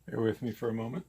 Bear with me for a moment.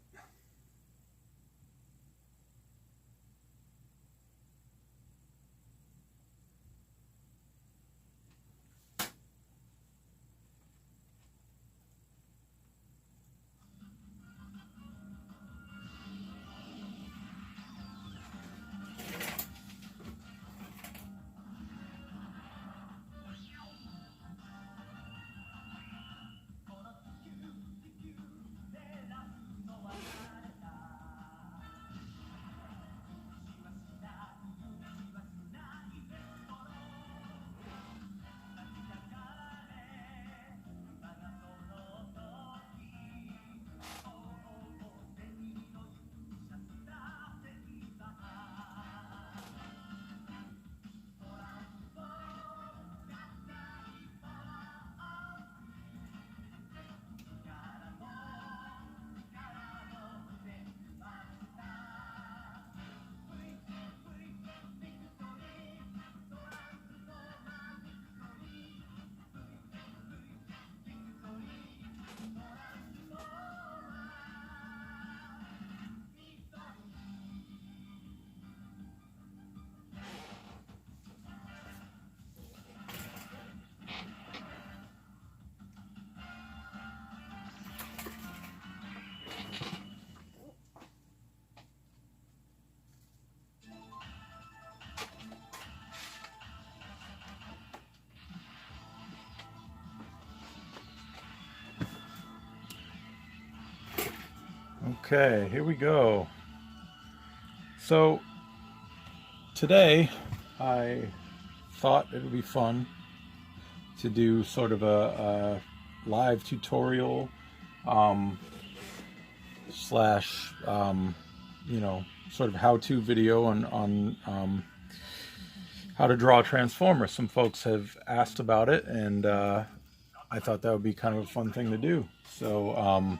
Okay, here we go. So today I thought it would be fun to do sort of a live tutorial slash sort of how-to video on how to draw a transformer. Some folks have asked about it, and I thought that would be kind of a fun thing to do. So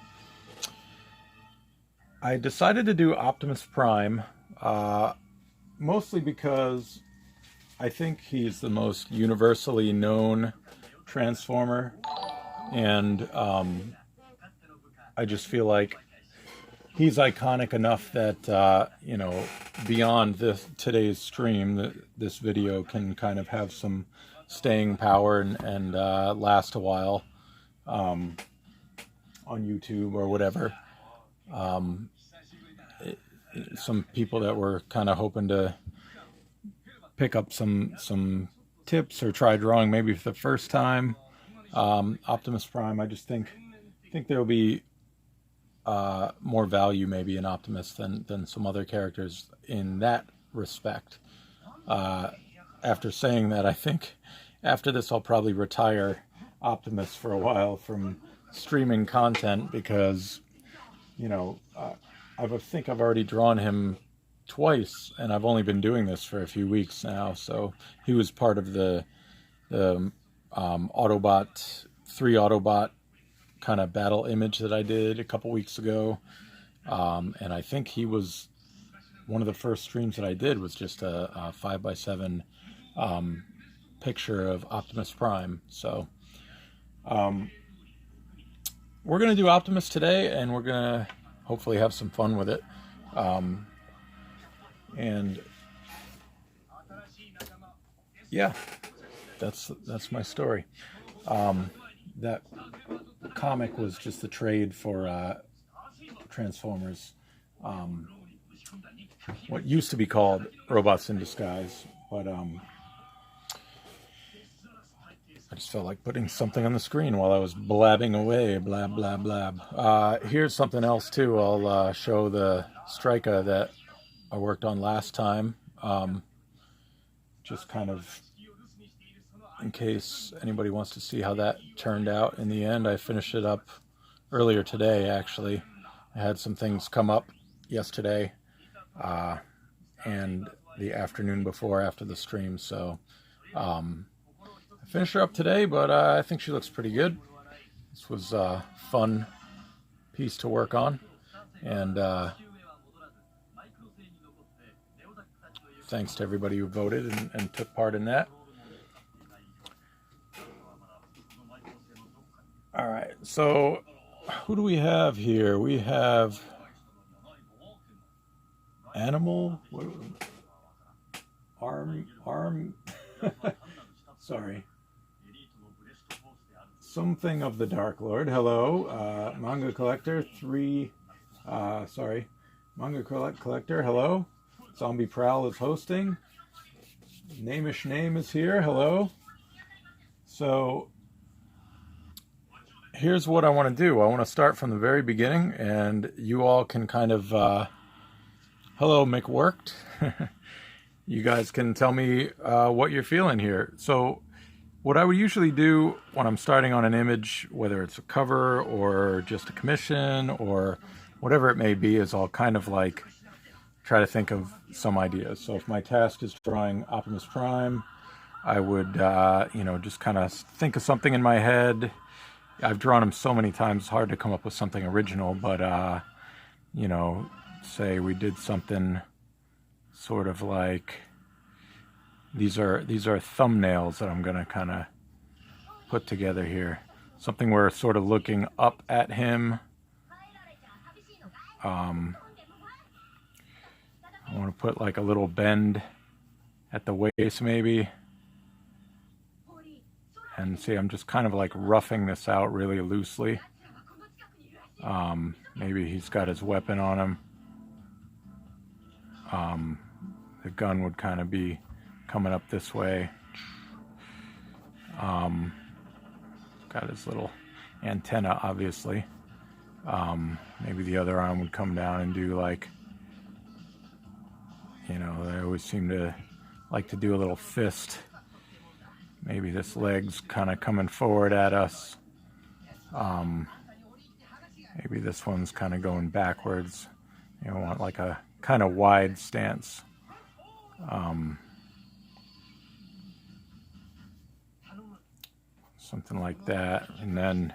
I decided to do Optimus Prime, mostly because I think he's the most universally known Transformer, and I just feel like he's iconic enough that, beyond today's stream, this video can kind of have some staying power and last a while on YouTube or whatever. Some people that were kind of hoping to pick up some tips or try drawing maybe for the first time. Optimus Prime, I just think there will be more value maybe in Optimus than some other characters in that respect. After saying that, I think after this I'll probably retire Optimus for a while from streaming content, because I think I've already drawn him twice, and I've only been doing this for a few weeks now. So he was part of the Autobot 3 Autobot kind of battle image that I did a couple weeks ago, and I think he was one of the first streams that I did was just a 5x7 picture of Optimus Prime. So we're gonna do Optimus today, and we're gonna hopefully have some fun with it. And yeah, that's my story. That comic was just a trade for Transformers, what used to be called Robots in Disguise, but I just felt like putting something on the screen while I was blabbing away, blab, blab, blab. Here's something else too. I'll show the Striker that I worked on last time, just kind of in case anybody wants to see how that turned out in the end. I finished it up earlier today, actually. I had some things come up yesterday and the afternoon before after the stream, so I finished her up today, but I think she looks pretty good. This was a fun piece to work on, and thanks to everybody who voted and took part in that. All right, so who do we have here? We have Animal, arm, sorry. Something of the Dark Lord. Hello, manga collector. Manga collector. Hello. Zombie Prowl is hosting. Namish Name is here. Hello. So here's what I want to do. I want to start from the very beginning, and you all can kind of hello, McWorked. You guys can tell me what you're feeling here. So what I would usually do when I'm starting on an image, whether it's a cover or just a commission or whatever it may be, is I'll kind of like try to think of some ideas. So if my task is drawing Optimus Prime, I would, just kind of think of something in my head. I've drawn him so many times, it's hard to come up with something original, but, say we did something sort of like, these are thumbnails that I'm going to kind of put together here. Something where sort of looking up at him. I want to put like a little bend at the waist maybe. And see, I'm just kind of like roughing this out really loosely. Maybe he's got his weapon on him. The gun would kind of be coming up this way. Got his little antenna, obviously. Maybe the other arm would come down and do like, they always seem to like to do a little fist. Maybe this leg's kind of coming forward at us. Maybe this one's kind of going backwards. You want like a kind of wide stance. Something like that. And then,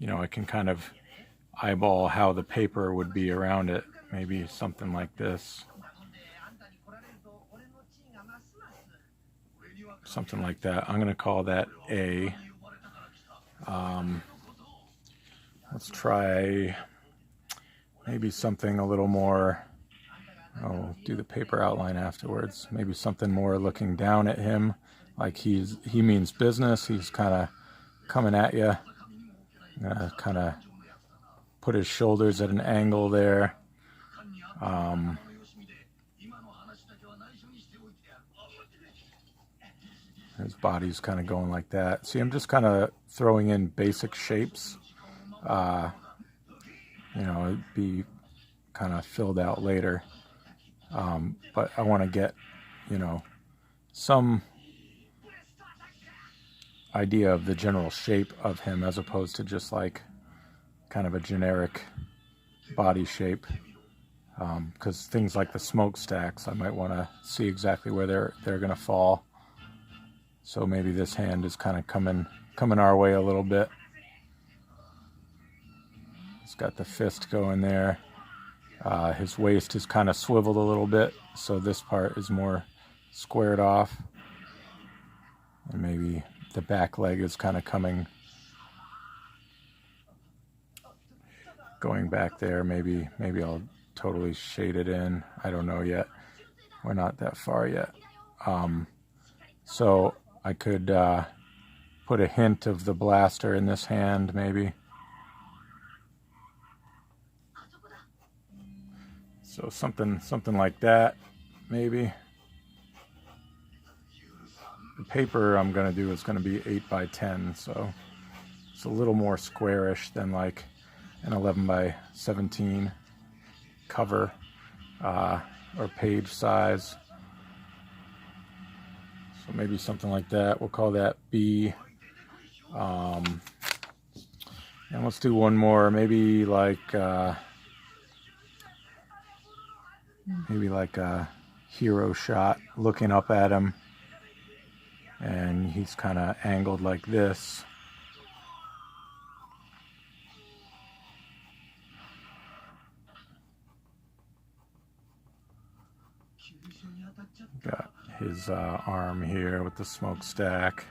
I can kind of eyeball how the paper would be around it. Maybe something like this. Something like that. I'm going to call that A. Let's try maybe something a little more. I'll do the paper outline afterwards. Maybe something more looking down at him, like he means business. He's kind of coming at you. Kind of put his shoulders at an angle there. His body's kind of going like that. See, I'm just kind of throwing in basic shapes. It'd be kind of filled out later. But I want to get, some idea of the general shape of him as opposed to just like kind of a generic body shape. Because things like the smokestacks, I might want to see exactly where they're going to fall. So maybe this hand is kind of coming our way a little bit. It's got the fist going there. His waist is kind of swiveled a little bit, so this part is more squared off. And maybe the back leg is kind of going back there. Maybe I'll totally shade it in. I don't know yet. We're not that far yet. So I could put a hint of the blaster in this hand, maybe. So something like that, maybe. The paper I'm going to do is going to be 8 by 10, so it's a little more squarish than like an 11 by 17 cover or page size. So maybe something like that. We'll call that B. And let's do one more. Maybe like a hero shot looking up at him. And he's kind of angled like this. Got his arm here with the smokestack.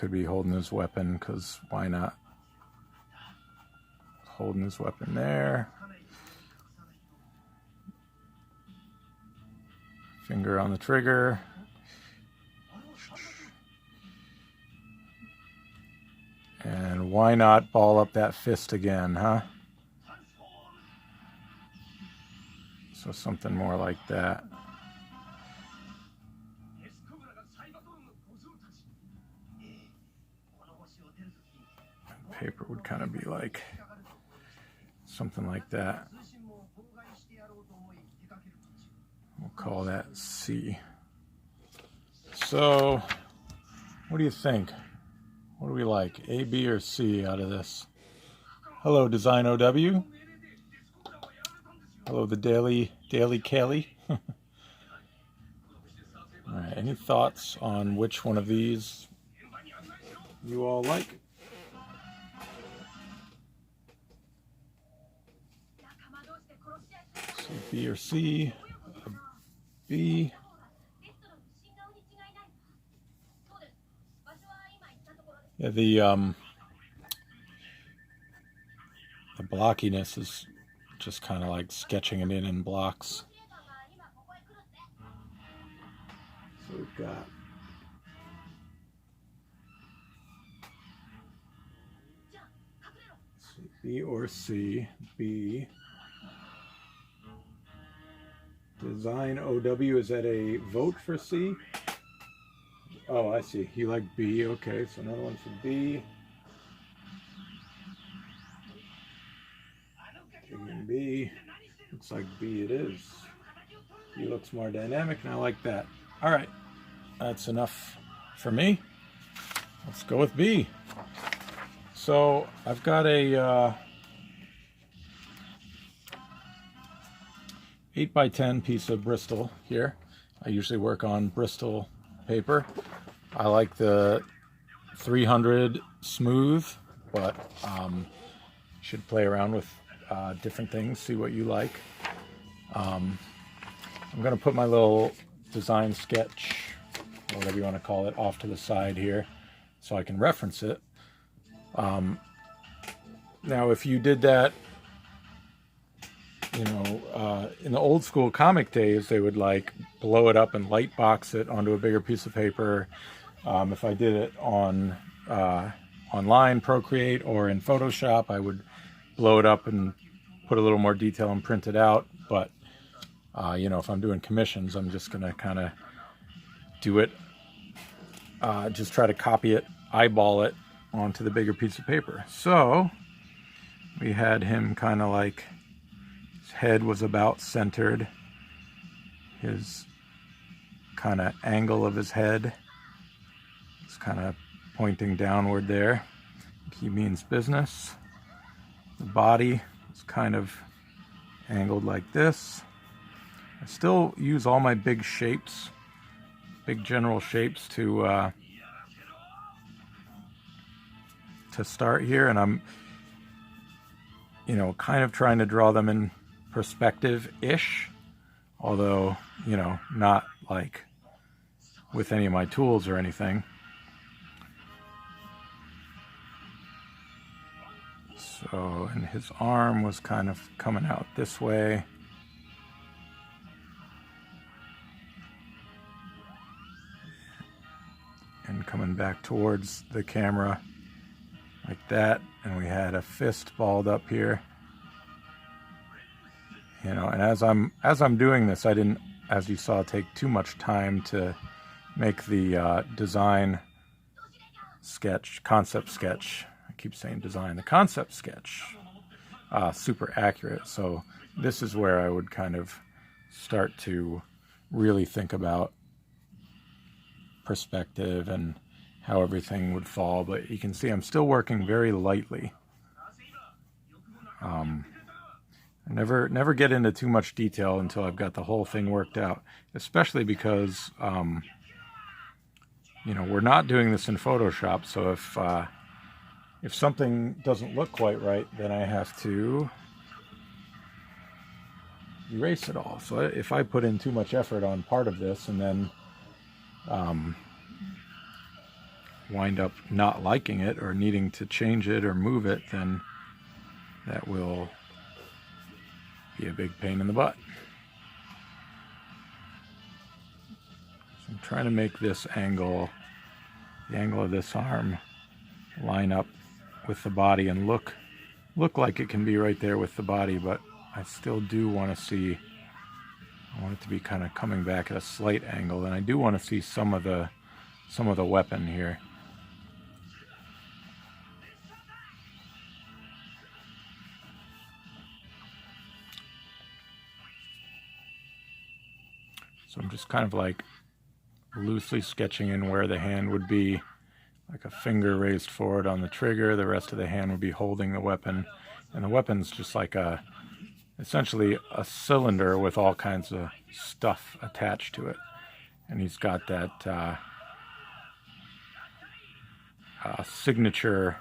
could be holding his weapon, because why not? Holding his weapon there. Finger on the trigger. And why not ball up that fist again, huh? So something more like that. Paper would kind of be like something like that. We'll call that C. So, what do you think? What do we like? A, B, or C out of this? Hello, Design OW. Hello, the Daily Kelly. All right, any thoughts on which one of these you all like? So B or C? B. Yeah, the blockiness is just kind of like sketching it in blocks. So we've got B or C. B. Design OW, is that a vote for C? Oh, I see. You like B. Okay, so another one for B. B. Looks like B it is. B looks more dynamic, and I like that. All right, that's enough for me. Let's go with B. So I've got a 8x10 piece of Bristol here. I usually work on Bristol paper. I like the 300 smooth, but should play around with different things, see what you like. I'm going to put my little design sketch, whatever you want to call it, off to the side here so I can reference it. Now, if you did that, you know, in the old school comic days, they would like blow it up and light box it onto a bigger piece of paper. If I did it on online, Procreate, or in Photoshop, I would blow it up and put a little more detail and print it out. But you know, if I'm doing commissions, I'm just gonna kind of do it, just try to copy it, eyeball it onto the bigger piece of paper. So we had him kind of like, his head was about centered, his kind of angle of his head is kind of pointing downward there. He means business. The body is kind of angled like this. I still use all my big shapes, big general shapes to start here, and I'm, you know, kind of trying to draw them in perspective-ish, although, you know, not like with any of my tools or anything. So, and his arm was kind of coming out this way. And coming back towards the camera like that. And we had a fist balled up here. You know, and as I'm doing this, I didn't, as you saw, take too much time to make the design sketch, concept sketch. I keep saying design, the concept sketch, super accurate. So this is where I would kind of start to really think about perspective and how everything would fall. But you can see I'm still working very lightly. I never get into too much detail until I've got the whole thing worked out, especially because you know, we're not doing this in Photoshop, so if something doesn't look quite right, then I have to erase it all. So if I put in too much effort on part of this and then wind up not liking it or needing to change it or move it, then that will be a big pain in the butt. So I'm trying to make this angle, the angle of this arm, line up with the body and look like it can be right there with the body, but I still do want to see, I want it to be kind of coming back at a slight angle, and I do want to see some of the weapon here. So I'm just kind of like loosely sketching in where the hand would be, like a finger raised forward on the trigger, the rest of the hand would be holding the weapon, and the weapon's just like essentially a cylinder with all kinds of stuff attached to it. And he's got that signature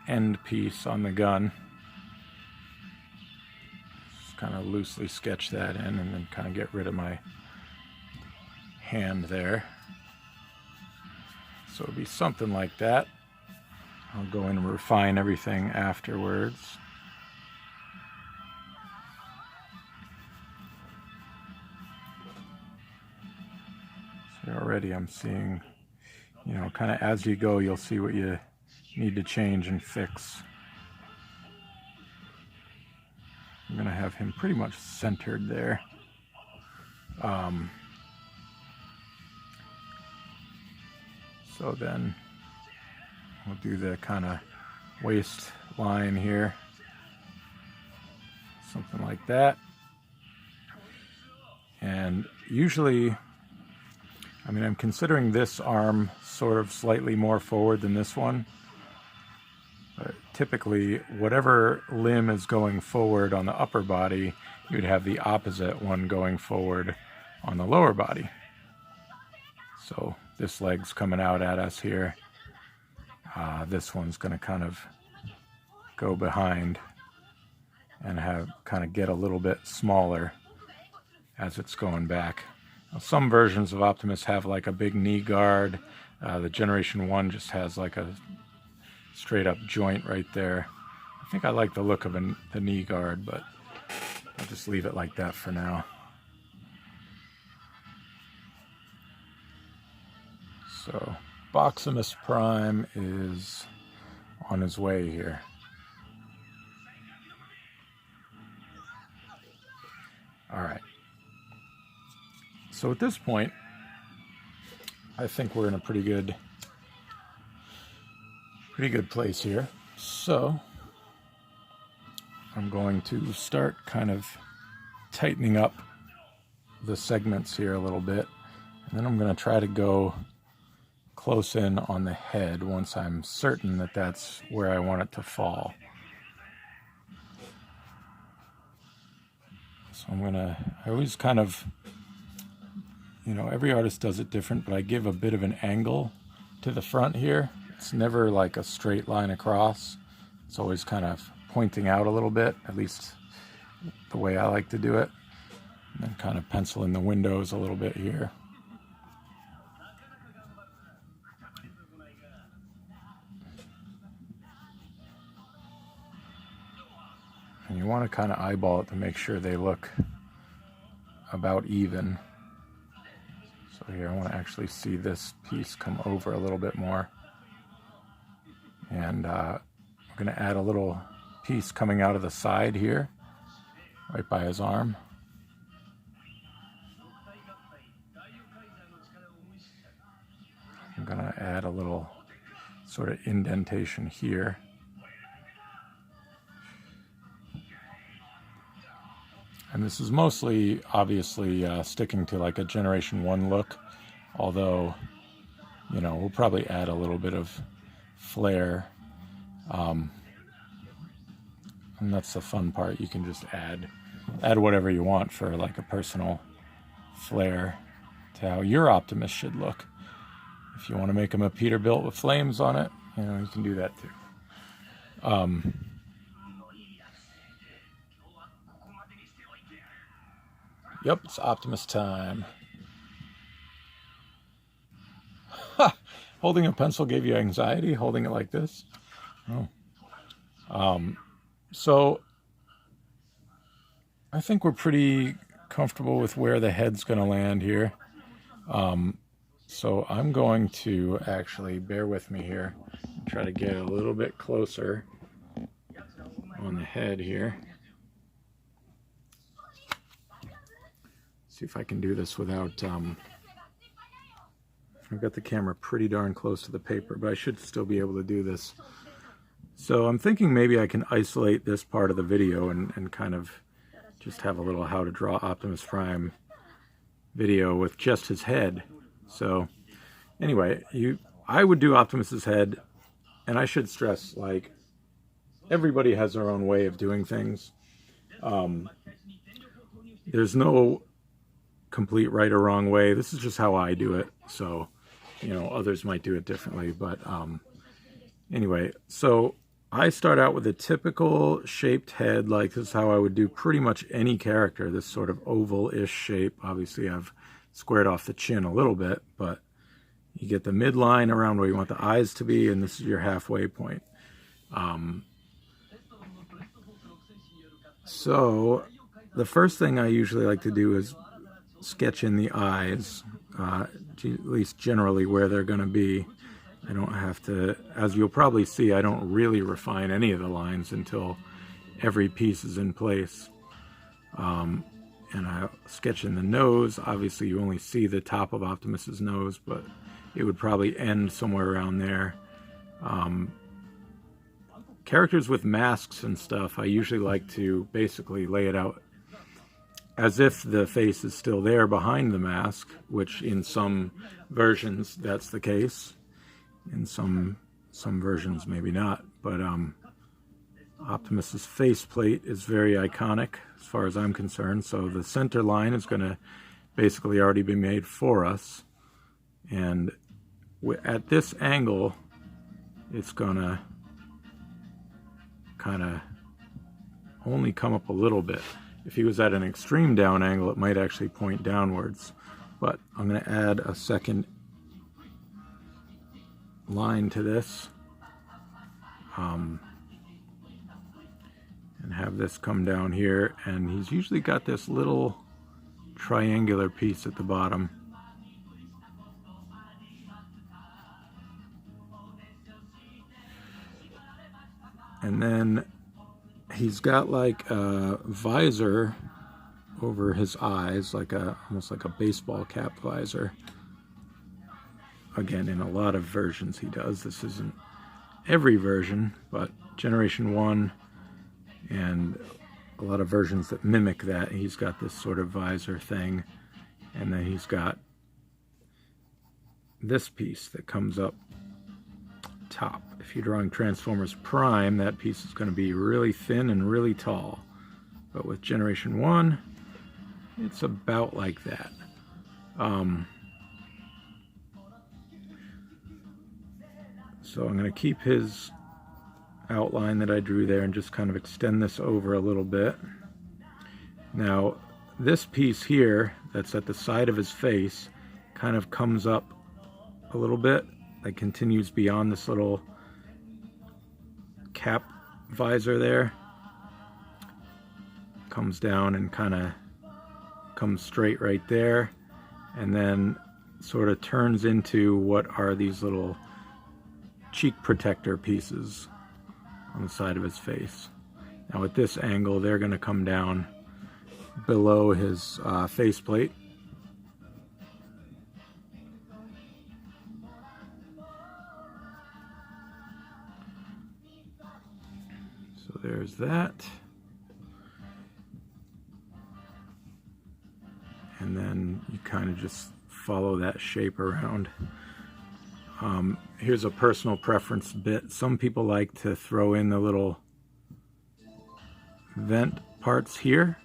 end piece on the gun. Just kind of loosely sketch that in and then kind of get rid of my hand there. So it'll be something like that. I'll go in and refine everything afterwards. So already I'm seeing, you know, kind of as you go, you'll see what you need to change and fix. I'm going to have him pretty much centered there. So then we'll do the kind of waist line here, something like that. And usually, I mean, I'm considering this arm sort of slightly more forward than this one. But typically, whatever limb is going forward on the upper body, you'd have the opposite one going forward on the lower body. So this leg's coming out at us here. This one's going to kind of go behind and kind of get a little bit smaller as it's going back. Now, some versions of Optimus have like a big knee guard. The Generation 1 just has like a straight up joint right there. I think I like the look of the knee guard, but I'll just leave it like that for now. So Optimus Prime is on his way here. All right. So at this point, I think we're in a pretty good place here. So I'm going to start kind of tightening up the segments here a little bit, and then I'm going to try to go close in on the head once I'm certain that that's where I want it to fall. So I always kind of, you know, every artist does it different, but I give a bit of an angle to the front here. It's never like a straight line across. It's always kind of pointing out a little bit, at least the way I like to do it. And then kind of pencil in the windows a little bit here. And you want to kind of eyeball it to make sure they look about even. So here I want to actually see this piece come over a little bit more. And we're going to add a little piece coming out of the side here, right by his arm. I'm going to add a little sort of indentation here. And this is mostly, obviously, sticking to like a Generation 1 look, although, you know, we'll probably add a little bit of flair. And that's the fun part. You can just add whatever you want for like a personal flair to how your Optimist should look. If you want to make him a Peterbilt with flames on it, you know, you can do that too. Yep, it's Optimus time. Holding a pencil gave you anxiety, holding it like this? Oh. So I think we're pretty comfortable with where the head's going to land here. So I'm going to actually, bear with me here, try to get a little bit closer on the head here. See if I can do this without, I've got the camera pretty darn close to the paper, but I should still be able to do this. So I'm thinking maybe I can isolate this part of the video and kind of just have a little how to draw Optimus Prime video with just his head. So anyway, I would do Optimus's head, and I should stress, like, everybody has their own way of doing things. There's no complete right or wrong way. This is just how I do it. So, you know, others might do it differently, but anyway, so I start out with a typical shaped head. Like, this is how I would do pretty much any character, this sort of oval-ish shape. Obviously I've squared off the chin a little bit, but you get the midline around where you want the eyes to be, and this is your halfway point. So the first thing I usually like to do is sketch in the eyes, at least generally where they're going to be. I don't have to, as you'll probably see, I don't really refine any of the lines until every piece is in place. And I sketch in the nose. Obviously you only see the top of Optimus's nose, but it would probably end somewhere around there. Characters with masks and stuff, I usually like to basically lay it out as if the face is still there behind the mask, which in some versions that's the case. In some versions maybe not, but Optimus's faceplate is very iconic as far as I'm concerned. So the center line is going to basically already be made for us, and at this angle it's going to kind of only come up a little bit. If he was at an extreme down angle, it might actually point downwards. But I'm going to add a second line to this, and have this come down here, and he's usually got this little triangular piece at the bottom. And then he's got like a visor over his eyes, like almost like a baseball cap visor. Again, in a lot of versions he does. This isn't every version, but Generation 1 and a lot of versions that mimic that, he's got this sort of visor thing. And then he's got this piece that comes up top. If you're drawing Transformers Prime, that piece is going to be really thin and really tall. But with Generation 1, it's about like that. So I'm going to keep his outline that I drew there and just kind of extend this over a little bit. Now, this piece here that's at the side of his face kind of comes up a little bit. It continues beyond this little cap visor there. Comes down and kind of comes straight right there. And then sort of turns into what are these little cheek protector pieces on the side of his face. Now at this angle, they're going to come down below his faceplate. So there's that. And then you kind of just follow that shape around. Here's a personal preference bit. Some people like to throw in the little vent parts here.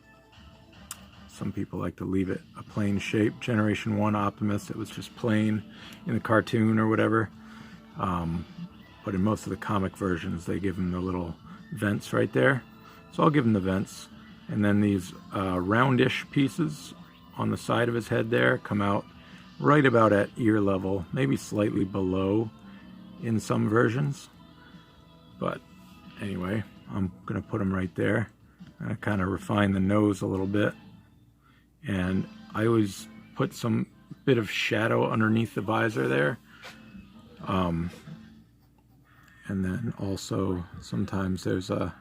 Some people like to leave it a plain shape. Generation 1 Optimist, it was just plain in the cartoon or whatever. But in most of the comic versions, they give him the little vents right there. So I'll give him the vents. And then these roundish pieces on the side of his head there come out right about at ear level, maybe slightly below in some versions. But anyway, I'm going to put them right there. I kind of refine the nose a little bit. And I always put some bit of shadow underneath the visor there. And then also sometimes there's a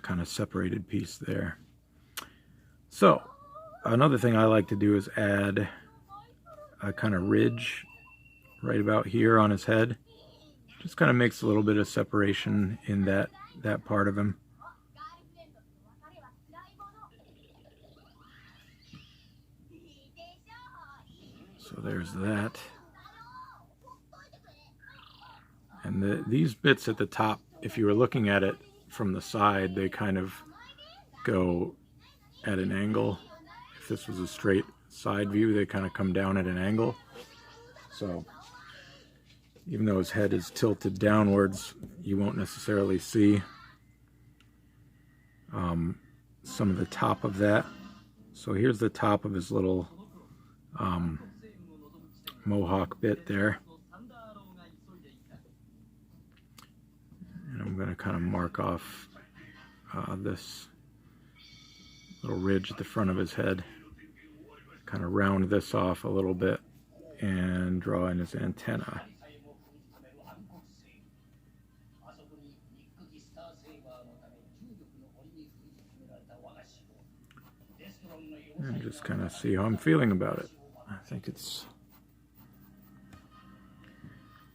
kind of separated piece there. So another thing I like to do is add a kind of ridge right about here on his head. Just kind of makes a little bit of separation in that part of him. So there's that. And these bits at the top, if you were looking at it from the side, they kind of go at an angle. If this was a straight side view, they kind of come down at an angle. So even though his head is tilted downwards, you won't necessarily see some of the top of that. So here's the top of his little mohawk bit there. And I'm going to kind of mark off this little ridge at the front of his head. Kind of round this off a little bit and draw in his antenna. And just kind of see how I'm feeling about it. I think it's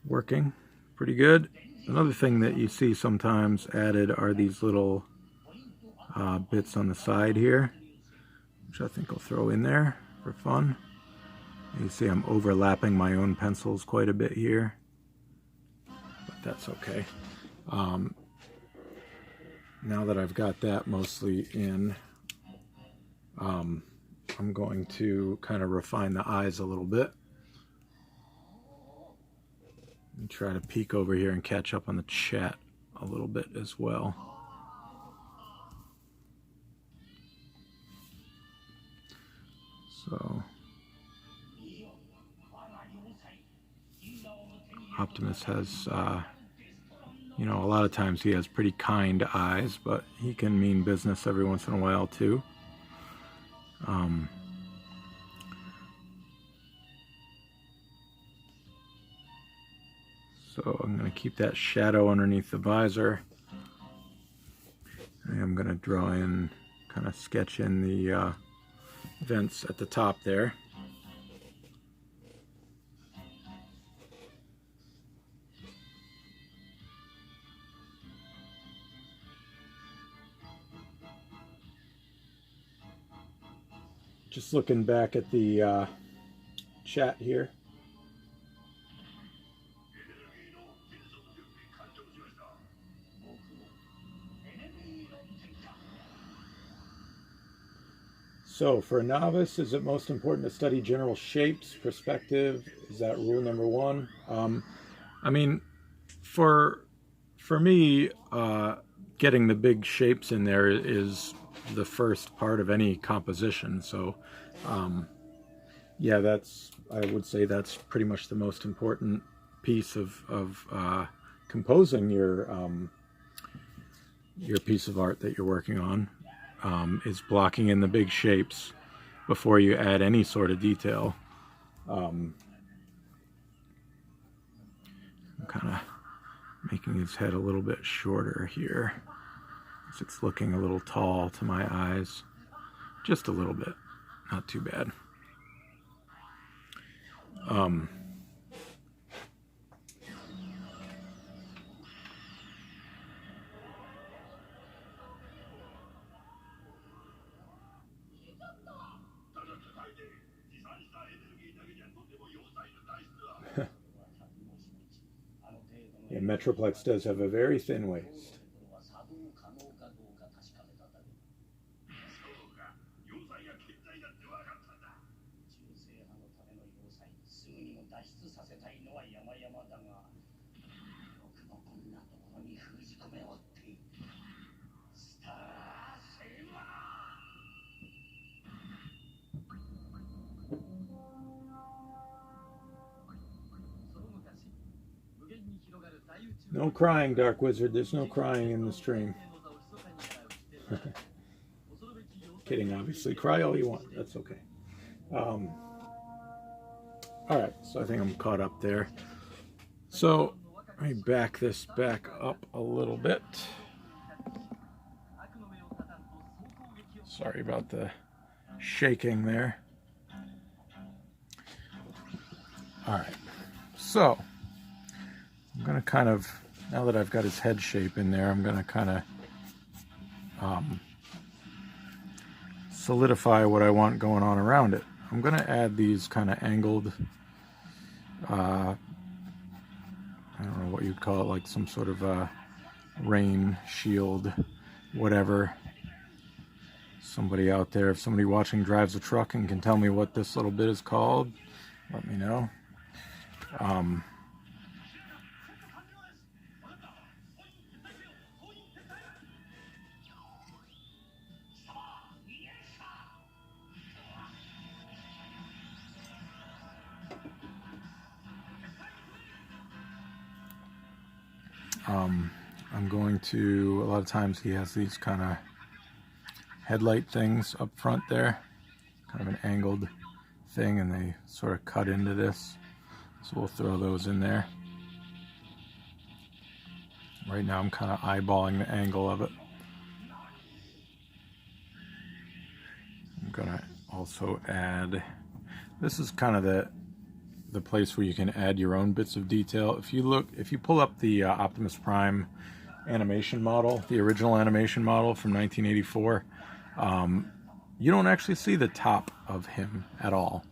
working pretty good. Another thing that you see sometimes added are these little bits on the side here, which I think I'll throw in there for fun. You see I'm overlapping my own pencils quite a bit here, but that's okay. Now that I've got that mostly in, I'm going to kind of refine the eyes a little bit. And try to peek over here and catch up on the chat a little bit as well. So Optimus has, you know, a lot of times he has pretty kind eyes, but he can mean business every once in a while too. So I'm going to keep that shadow underneath the visor. And I'm going to draw in, kind of sketch in the vents at the top there. Just looking back at the chat here. So for a novice, is it most important to study general shapes, perspective? Is that rule number one? I mean, for me, getting the big shapes in there is the first part of any composition. So yeah, I would say that's pretty much the most important piece of composing your piece of art that you're working on. Is blocking in the big shapes before you add any sort of detail. I'm kind of making his head a little bit shorter here, because it's looking a little tall to my eyes. Just a little bit, not too bad. Yeah, Metroplex does have a very thin waist. No crying, Dark Wizard. There's no crying in the stream. Kidding, obviously. Cry all you want. That's okay. Alright, so I think I'm caught up there. So, let me back this back up a little bit. Sorry about the shaking there. Alright, so I'm going to kind of, now that I've got his head shape in there, I'm going to kind of solidify what I want going on around it. I'm going to add these kind of angled, I don't know what you'd call it, like some sort of rain shield, whatever. Somebody out there, if somebody watching drives a truck and can tell me what this little bit is called, let me know. I'm going to, a lot of times he has these kind of headlight things up front there, kind of an angled thing, and they sort of cut into this, so we'll throw those in there. Right now I'm kind of eyeballing the angle of it. I'm gonna also add, this is kind of the place where you can add your own bits of detail. If you pull up the Optimus Prime animation model, the original animation model from 1984, you don't actually see the top of him at all,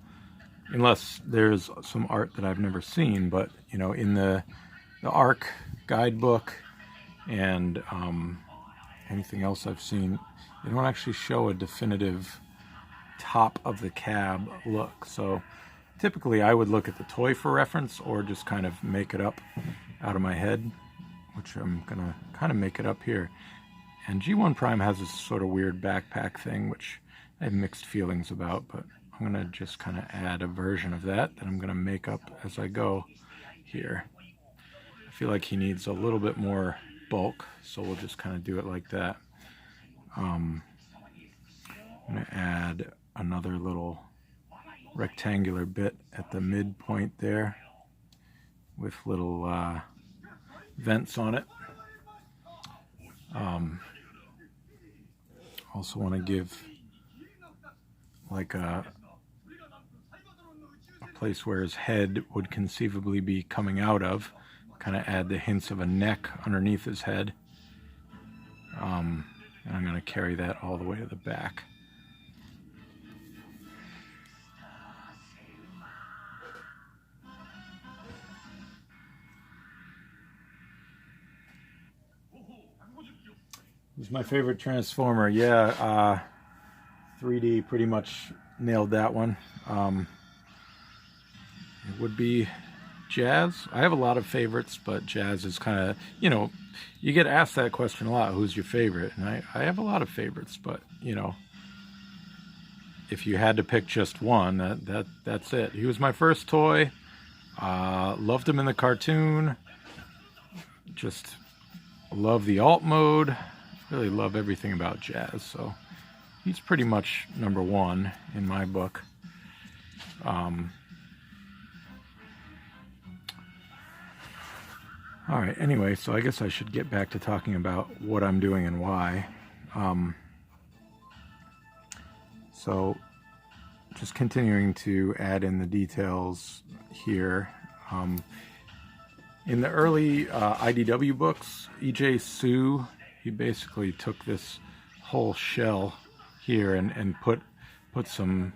unless there's some art that I've never seen. But you know, in the ARC guidebook and anything else I've seen, they don't actually show a definitive top of the cab look. So typically I would look at the toy for reference, or just kind of make it up out of my head, which I'm gonna kind of make it up here. And G1 Prime has this sort of weird backpack thing, which I have mixed feelings about, but I'm gonna just kind of add a version of that I'm gonna make up as I go here. I feel like he needs a little bit more bulk, so we'll just kind of do it like that. I'm gonna add another little rectangular bit at the midpoint there with little vents on it. Also want to give like a place where his head would conceivably be coming out of, kind of add the hints of a neck underneath his head. And I'm going to carry that all the way to the back. He's my favorite Transformer. Yeah, 3D pretty much nailed that one. It would be Jazz. I have a lot of favorites, but Jazz is kind of, you know, you get asked that question a lot, who's your favorite? And I have a lot of favorites, but, you know, if you had to pick just one, that's it. He was my first toy. Loved him in the cartoon. Just love the alt mode. Really love everything about Jazz, so he's pretty much number one in my book. Alright, anyway, so I guess I should get back to talking about what I'm doing and why. So, just continuing to add in the details here. In the early IDW books, E.J. Sue, he basically took this whole shell here and put some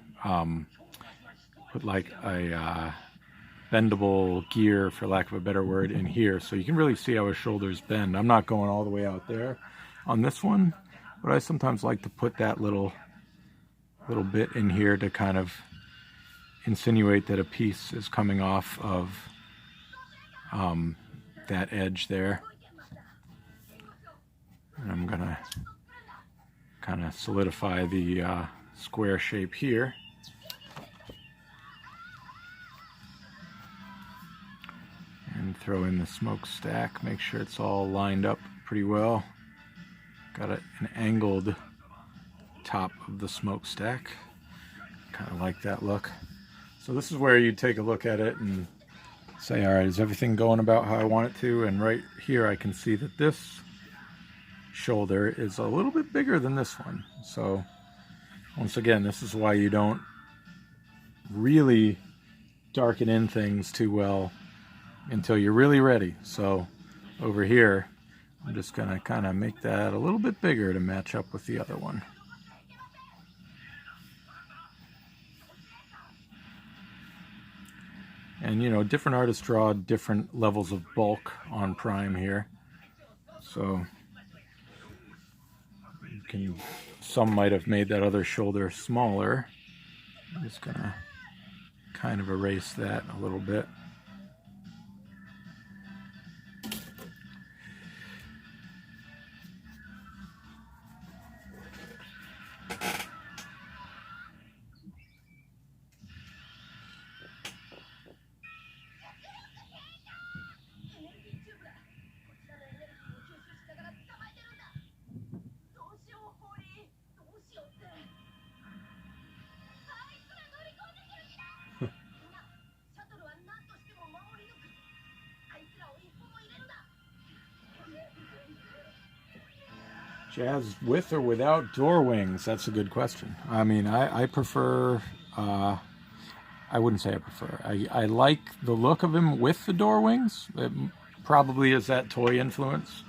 put like a bendable gear, for lack of a better word, in here, so you can really see how his shoulders bend. I'm not going all the way out there on this one, but I sometimes like to put that little bit in here to kind of insinuate that a piece is coming off of that edge there. And I'm gonna kind of solidify the square shape here. And throw in the smokestack, make sure it's all lined up pretty well. Got an angled top of the smokestack. Kind of like that look. So this is where you take a look at it and say, all right, is everything going about how I want it to? And right here I can see that this shoulder is a little bit bigger than this one. So once again, this is why you don't really darken in things too well until you're really ready. So over here, I'm just gonna kind of make that a little bit bigger to match up with the other one. And you know, different artists draw different levels of bulk on Prime here. So you can, some might have made that other shoulder smaller. I'm just gonna kind of erase that a little bit. Jazz with or without door wings? That's a good question. I mean, I prefer, I wouldn't say I prefer. I like the look of him with the door wings. It probably is that toy influence.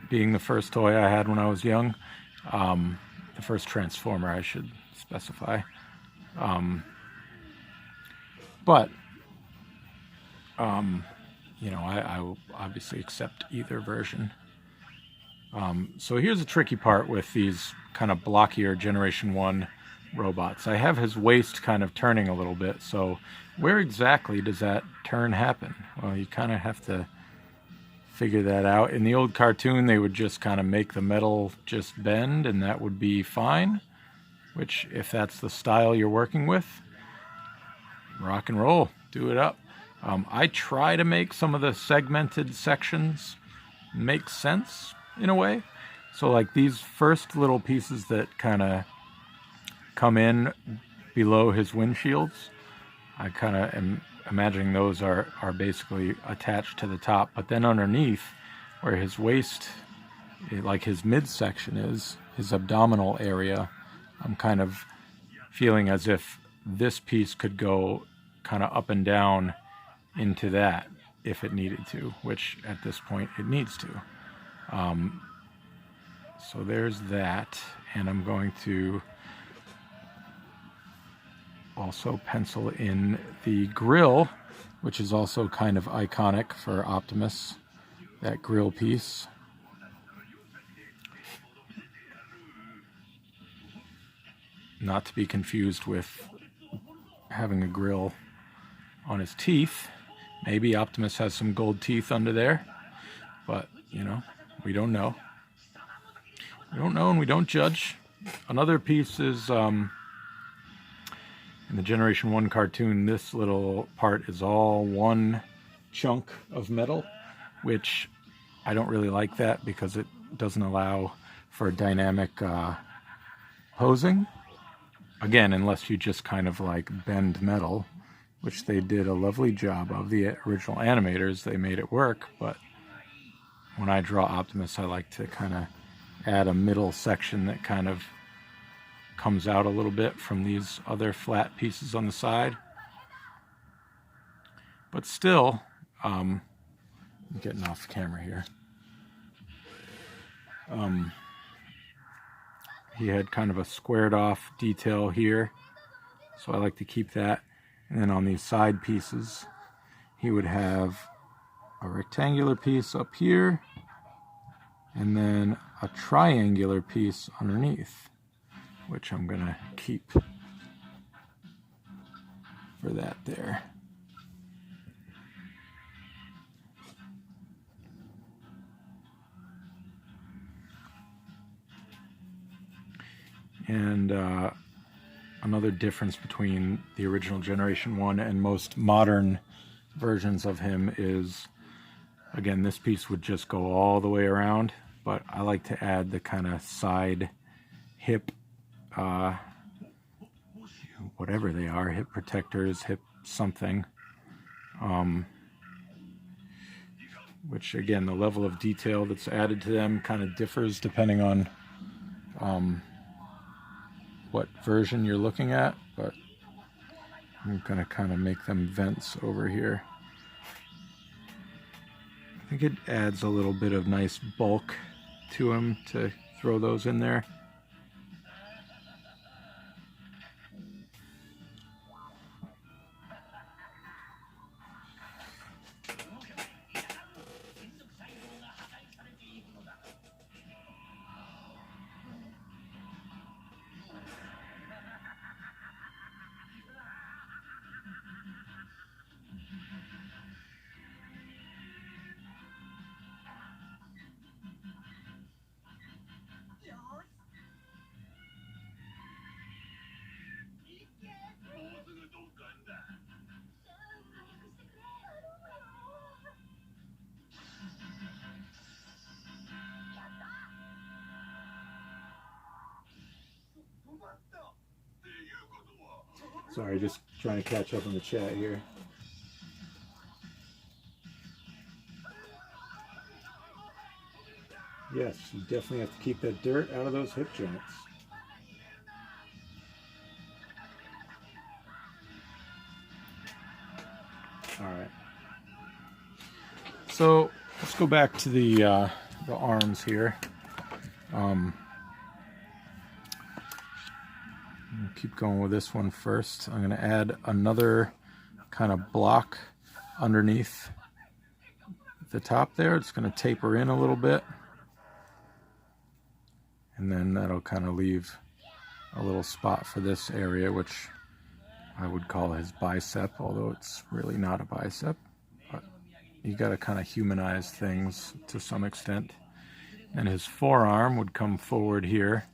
Being the first toy I had when I was young. The first Transformer, I should specify. But, you know, I will obviously accept either version. So here's the tricky part with these kind of blockier Generation 1 robots. I have his waist kind of turning a little bit, so where exactly does that turn happen? Well, you kind of have to figure that out. In the old cartoon, they would just kind of make the metal just bend, and that would be fine, which, if that's the style you're working with, rock and roll, do it up. I try to make some of the segmented sections make sense in a way. So like these first little pieces that kind of come in below his windshields, I kind of am imagining those are basically attached to the top, but then underneath where his waist, like his midsection is, his abdominal area, I'm kind of feeling as if this piece could go kind of up and down into that if it needed to, which at this point it needs to. So there's that, and I'm going to also pencil in the grill, which is also kind of iconic for Optimus, that grill piece. Not to be confused with having a grill on his teeth. Maybe Optimus has some gold teeth under there, but you know, we don't know. We don't know and we don't judge. Another piece is in the Generation 1 cartoon, this little part is all one chunk of metal, which I don't really like that because it doesn't allow for dynamic posing. Again, unless you just kind of like bend metal, which they did a lovely job of. The original animators, they made it work, but when I draw Optimus, I like to kind of add a middle section that kind of comes out a little bit from these other flat pieces on the side. But still, I'm getting off camera here. He had kind of a squared off detail here, so I like to keep that. And then on these side pieces, he would have a rectangular piece up here, and then a triangular piece underneath, which I'm gonna keep for that there. And another difference between the original Generation 1 and most modern versions of him is, again, this piece would just go all the way around, but I like to add the kind of side hip, whatever they are, hip protectors, hip something, which again, the level of detail that's added to them kind of differs depending on what version you're looking at, but I'm going to kind of make them vents over here. I think it adds a little bit of nice bulk to them to throw those in there. Sorry, just trying to catch up on the chat here. Yes, you definitely have to keep that dirt out of those hip joints. All right. So let's go back to the arms here. Keep going with this one first. I'm going to add another kind of block underneath the top there. It's going to taper in a little bit, and then that'll kind of leave a little spot for this area, which I would call his bicep, although it's really not a bicep. But you got to kind of humanize things to some extent. And his forearm would come forward here,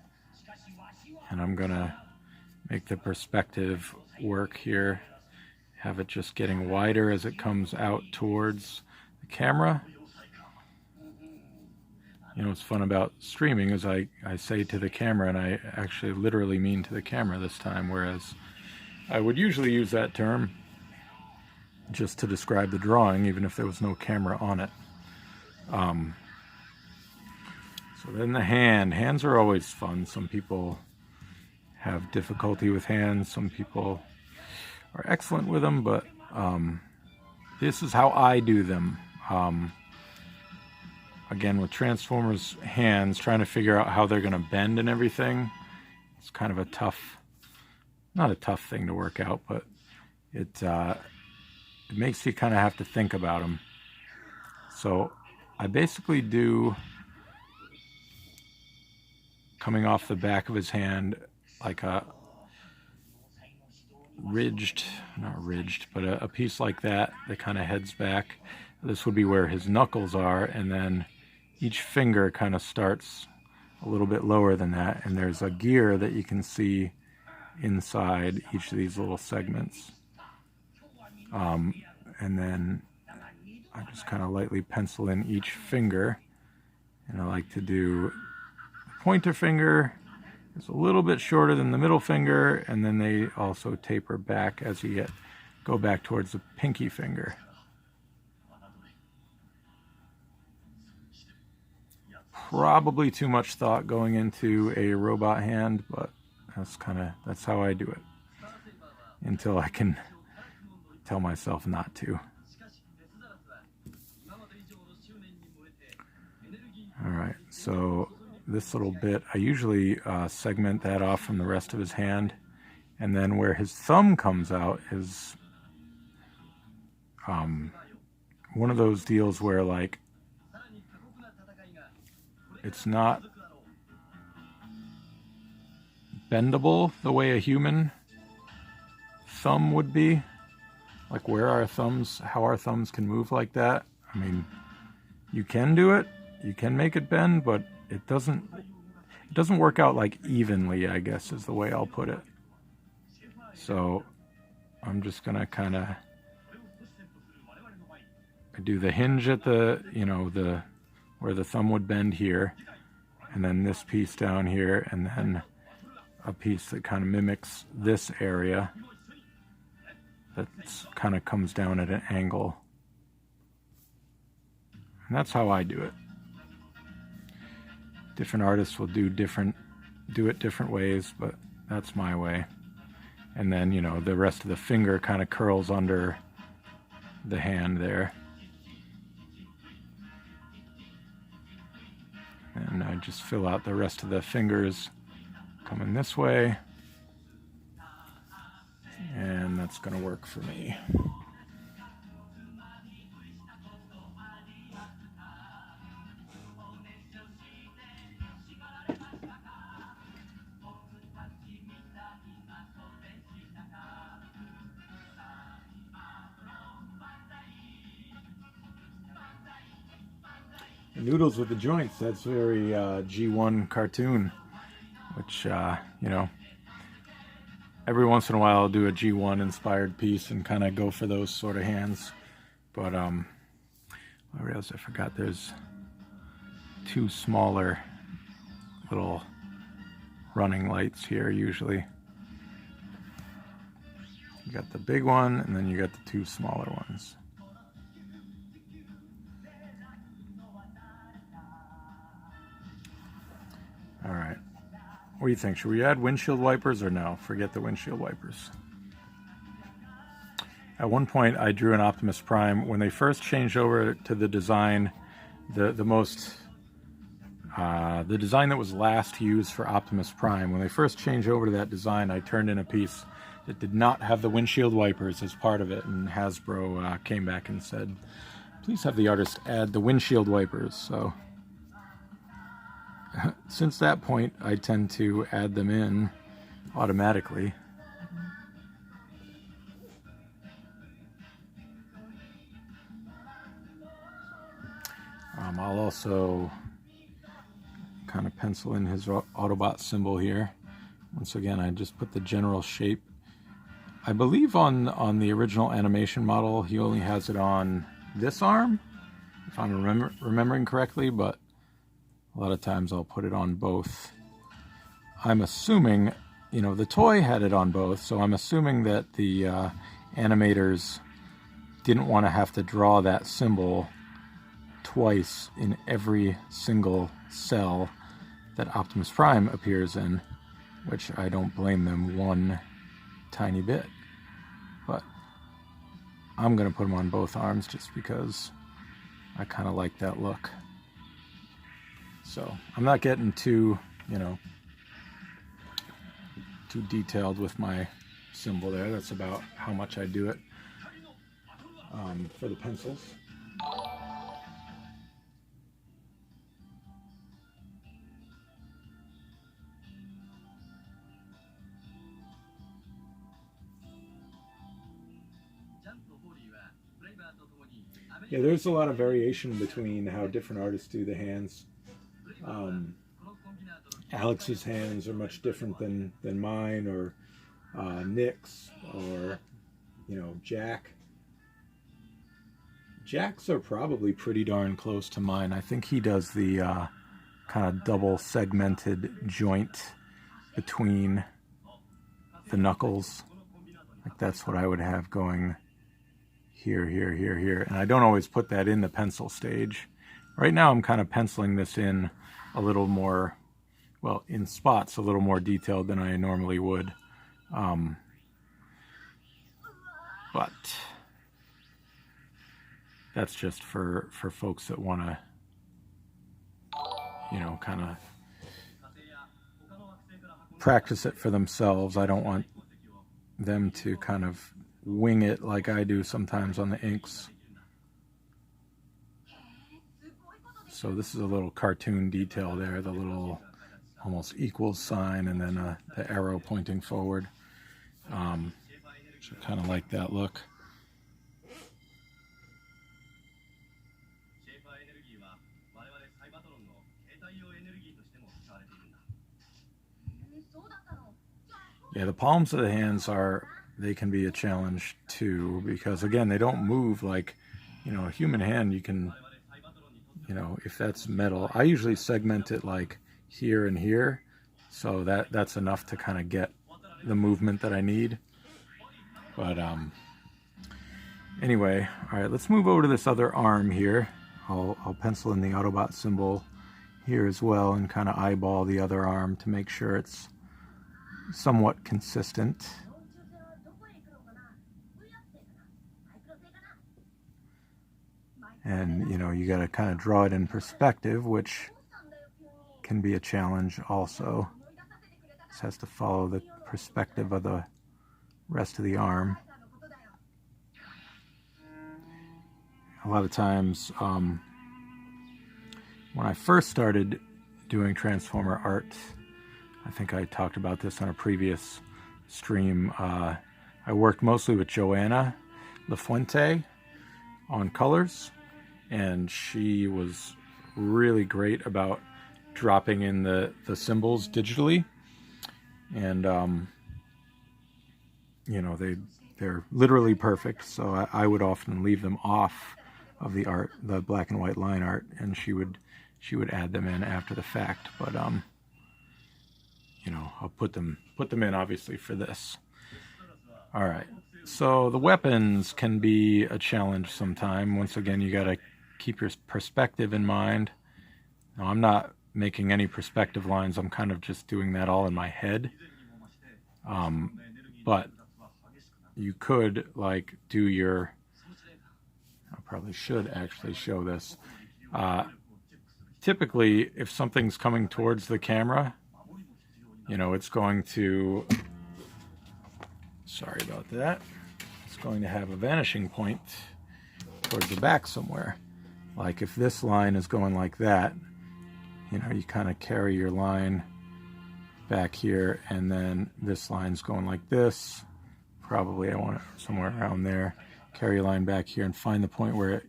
and I'm going to make the perspective work here, have it just getting wider as it comes out towards the camera. You know what's fun about streaming is I say to the camera, and I actually literally mean to the camera this time, whereas I would usually use that term just to describe the drawing, even if there was no camera on it. So then the hands are always fun. Some people have difficulty with hands, some people are excellent with them, but this is how I do them. Again, with Transformers hands, trying to figure out how they're going to bend and everything, it's kind of a tough, not a tough thing to work out, but it makes you kind of have to think about them. So I basically do, coming off the back of his hand, like a ridged, not ridged, but a piece like that kind of heads back. This would be where his knuckles are, and then each finger kind of starts a little bit lower than that, and there's a gear that you can see inside each of these little segments. And then I just kind of lightly pencil in each finger, and I like to do the pointer finger. It's a little bit shorter than the middle finger, and then they also taper back as you go back towards the pinky finger. Probably too much thought going into a robot hand, but that's how I do it. Until I can tell myself not to. Alright, so this little bit, I usually segment that off from the rest of his hand, and then where his thumb comes out is one of those deals where, like, it's not bendable the way a human thumb would be, like how our thumbs can move like that. I mean, you can do it, you can make it bend, but it doesn't work out like evenly, I guess is the way I'll put it. So I'm just gonna kind of I do the hinge at the, you know, where the thumb would bend here, and then this piece down here, and then a piece that kind of mimics this area that kind of comes down at an angle. And that's how I do it. Different artists will do it different ways, but that's my way. And then, you know, the rest of the finger kind of curls under the hand there. And I just fill out the rest of the fingers coming this way. And that's going to work for me. Noodles with the joints, that's very G1 cartoon, which, you know, every once in a while I'll do a G1 inspired piece and kind of go for those sort of hands. But I realized I forgot there's two smaller little running lights here usually. You got the big one and then you got the two smaller ones. All right, what do you think? Should we add windshield wipers or no? Forget the windshield wipers. At one point I drew an Optimus Prime. When they first changed over to the design, the design that was last used for Optimus Prime, when they first changed over to that design, I turned in a piece that did not have the windshield wipers as part of it, and Hasbro came back and said, please have the artist add the windshield wipers. So since that point, I tend to add them in automatically. I'll also kind of pencil in his Autobot symbol here. Once again, I just put the general shape. I believe on the original animation model, he only has it on this arm, if I'm remembering correctly, but a lot of times I'll put it on both. I'm assuming, you know, the toy had it on both, so I'm assuming that the animators didn't want to have to draw that symbol twice in every single cell that Optimus Prime appears in, which I don't blame them one tiny bit. But I'm going to put them on both arms just because I kind of like that look. So I'm not getting too, you know, too detailed with my symbol there. That's about how much I do it for the pencils. Yeah, there's a lot of variation between how different artists do the hands. Alex's hands are much different than mine, or Nick's, or, you know, Jack. Jack's are probably pretty darn close to mine. I think he does the kind of double segmented joint between the knuckles. Like that's what I would have going here, here, here, here. And I don't always put that in the pencil stage. Right now I'm kind of penciling this in a little more, well, in spots a little more detailed than I normally would. But that's just for folks that want to, you know, kind of practice it for themselves. I don't want them to kind of wing it like I do sometimes on the inks. So this is a little cartoon detail there, the little almost equals sign, and then the arrow pointing forward. So I kind of like that look. Yeah, the palms of the hands they can be a challenge too, because again, they don't move like you know, a human hand, you can, you know, if that's metal, I usually segment it like here and here, so that's enough to kind of get the movement that I need. But anyway, all right, let's move over to this other arm here. I'll pencil in the Autobot symbol here as well and kind of eyeball the other arm to make sure it's somewhat consistent. And, you know, you got to kind of draw it in perspective, which can be a challenge also. This has to follow the perspective of the rest of the arm. A lot of times, when I first started doing Transformer art, I think I talked about this on a previous stream, I worked mostly with Joanna LaFuente on colors, and she was really great about dropping in the symbols digitally. And you know, they're literally perfect, so I would often leave them off of the art, the black and white line art, and she would add them in after the fact. But you know, I'll put them in obviously for this. All right, so the weapons can be a challenge sometime. Once again, you got to keep your perspective in mind. Now, I'm not making any perspective lines. I'm kind of just doing that all in my head. But you could like do your, I probably should actually show this. Typically, if something's coming towards the camera, you know, it's going to, sorry about that, it's going to have a vanishing point towards the back somewhere. Like if this line is going like that, you know, you kind of carry your line back here, and then this line's going like this. Probably I want it somewhere around there. Carry a line back here and find the point where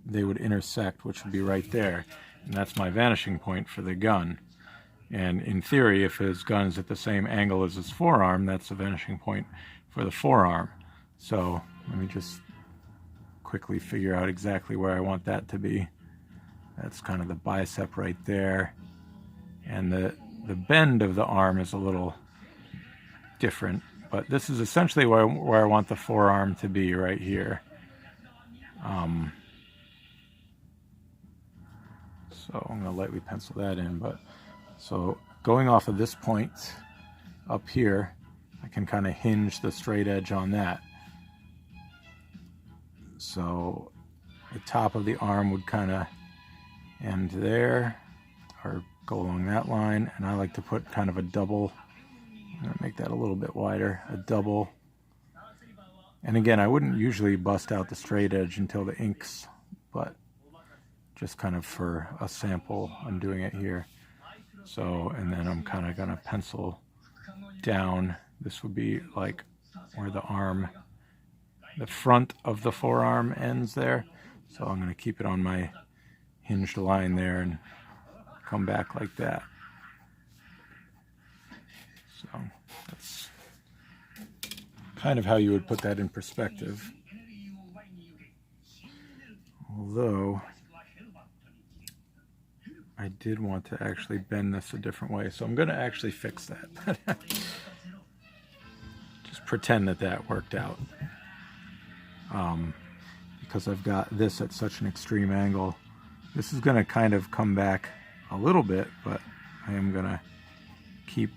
they would intersect, which would be right there. And that's my vanishing point for the gun. And in theory, if his gun is at the same angle as his forearm, that's the vanishing point for the forearm. So let me just quickly figure out exactly where I want that to be. That's kind of the bicep right there. And the bend of the arm is a little different, but this is essentially where I want the forearm to be, right here. So I'm going to lightly pencil that in, but so going off of this point up here, I can kind of hinge the straight edge on that. So the top of the arm would kind of end there, or go along that line, and I like to put kind of a double. I'm going to make that a little bit wider, a double. And again, I wouldn't usually bust out the straight edge until the inks, but just kind of for a sample, I'm doing it here. So, and then I'm kind of going to pencil down. This would be like where the arm, the front of the forearm ends there. So I'm going to keep it on my hinged line there and come back like that. So that's kind of how you would put that in perspective. Although I did want to actually bend this a different way, so I'm going to actually fix that. Just pretend that worked out. Because I've got this at such an extreme angle. This is going to kind of come back a little bit, but I am going to keep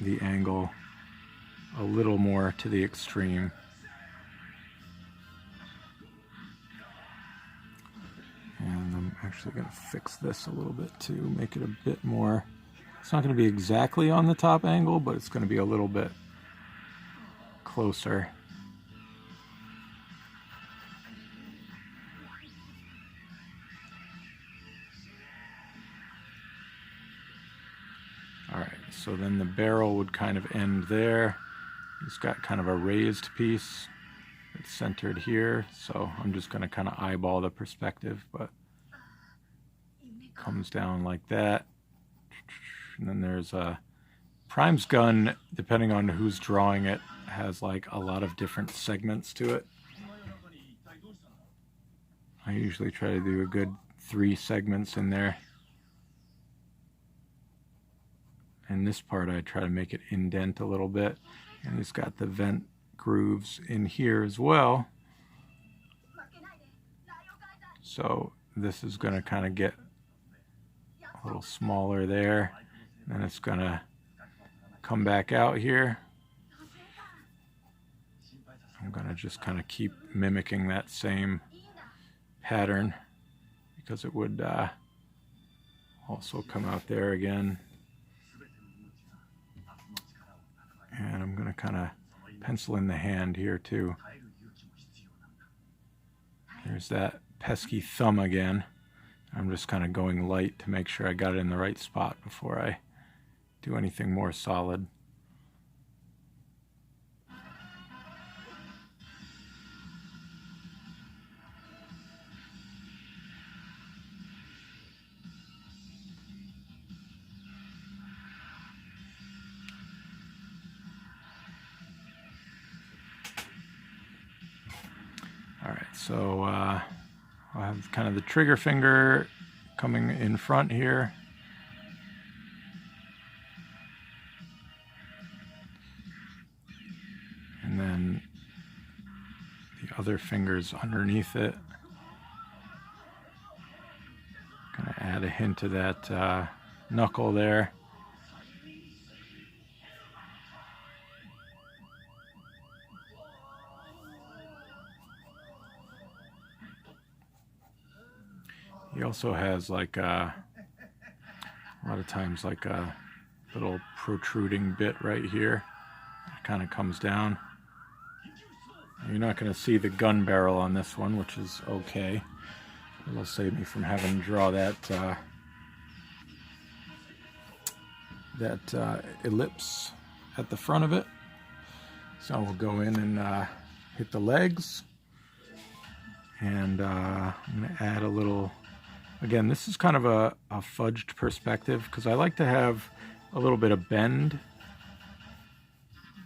the angle a little more to the extreme. And I'm actually going to fix this a little bit too, make it a bit more, it's not going to be exactly on the top angle, but it's going to be a little bit closer. Alright, so then the barrel would kind of end there. It's got kind of a raised piece. It's centered here, so I'm just going to kind of eyeball the perspective, but it comes down like that. And then there's a Prime's gun, depending on who's drawing it, has like a lot of different segments to it. I usually try to do a good 3 segments in there. And this part I try to make it indent a little bit. And it's got the vent grooves in here as well. So this is going to kind of get a little smaller there. And then it's going to come back out here. I'm going to just kind of keep mimicking that same pattern because it would also come out there again. And I'm going to kind of pencil in the hand here too. There's that pesky thumb again. I'm just kind of going light to make sure I got it in the right spot before I do anything more solid. Alright, so I'll have kind of the trigger finger coming in front here. And then the other fingers underneath it. Gonna add a hint of that knuckle there. He also has like a lot of times like a little protruding bit right here. It kind of comes down. You're not going to see the gun barrel on this one, which is okay. It'll save me from having to draw that ellipse at the front of it. So we'll go in and hit the legs. And I'm going to add a little... Again, this is kind of a fudged perspective because I like to have a little bit of bend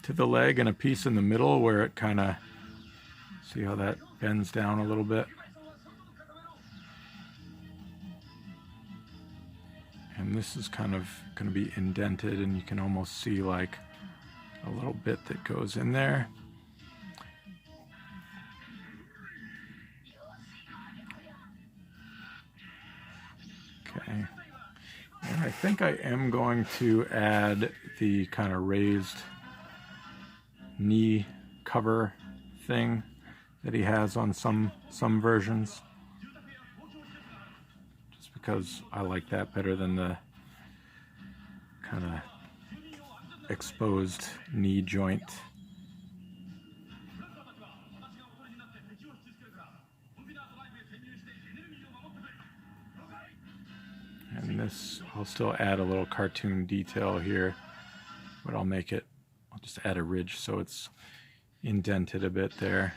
to the leg and a piece in the middle where it kind of, see how that bends down a little bit. And this is kind of going to be indented and you can almost see like a little bit that goes in there. Okay, and I think I am going to add the kind of raised knee cover thing that he has on some versions, just because I like that better than the kind of exposed knee joint. And this, I'll still add a little cartoon detail here, but I'll just add a ridge so it's indented a bit there.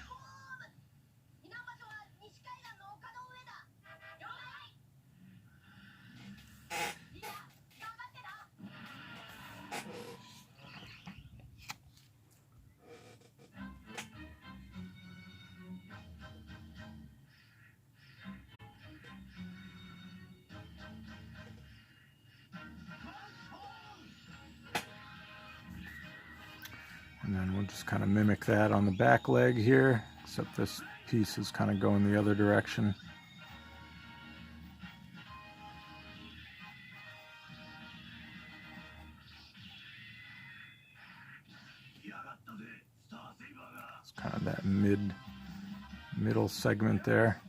And then we'll just kind of mimic that on the back leg here, except this piece is kind of going the other direction. It's kind of that middle segment there.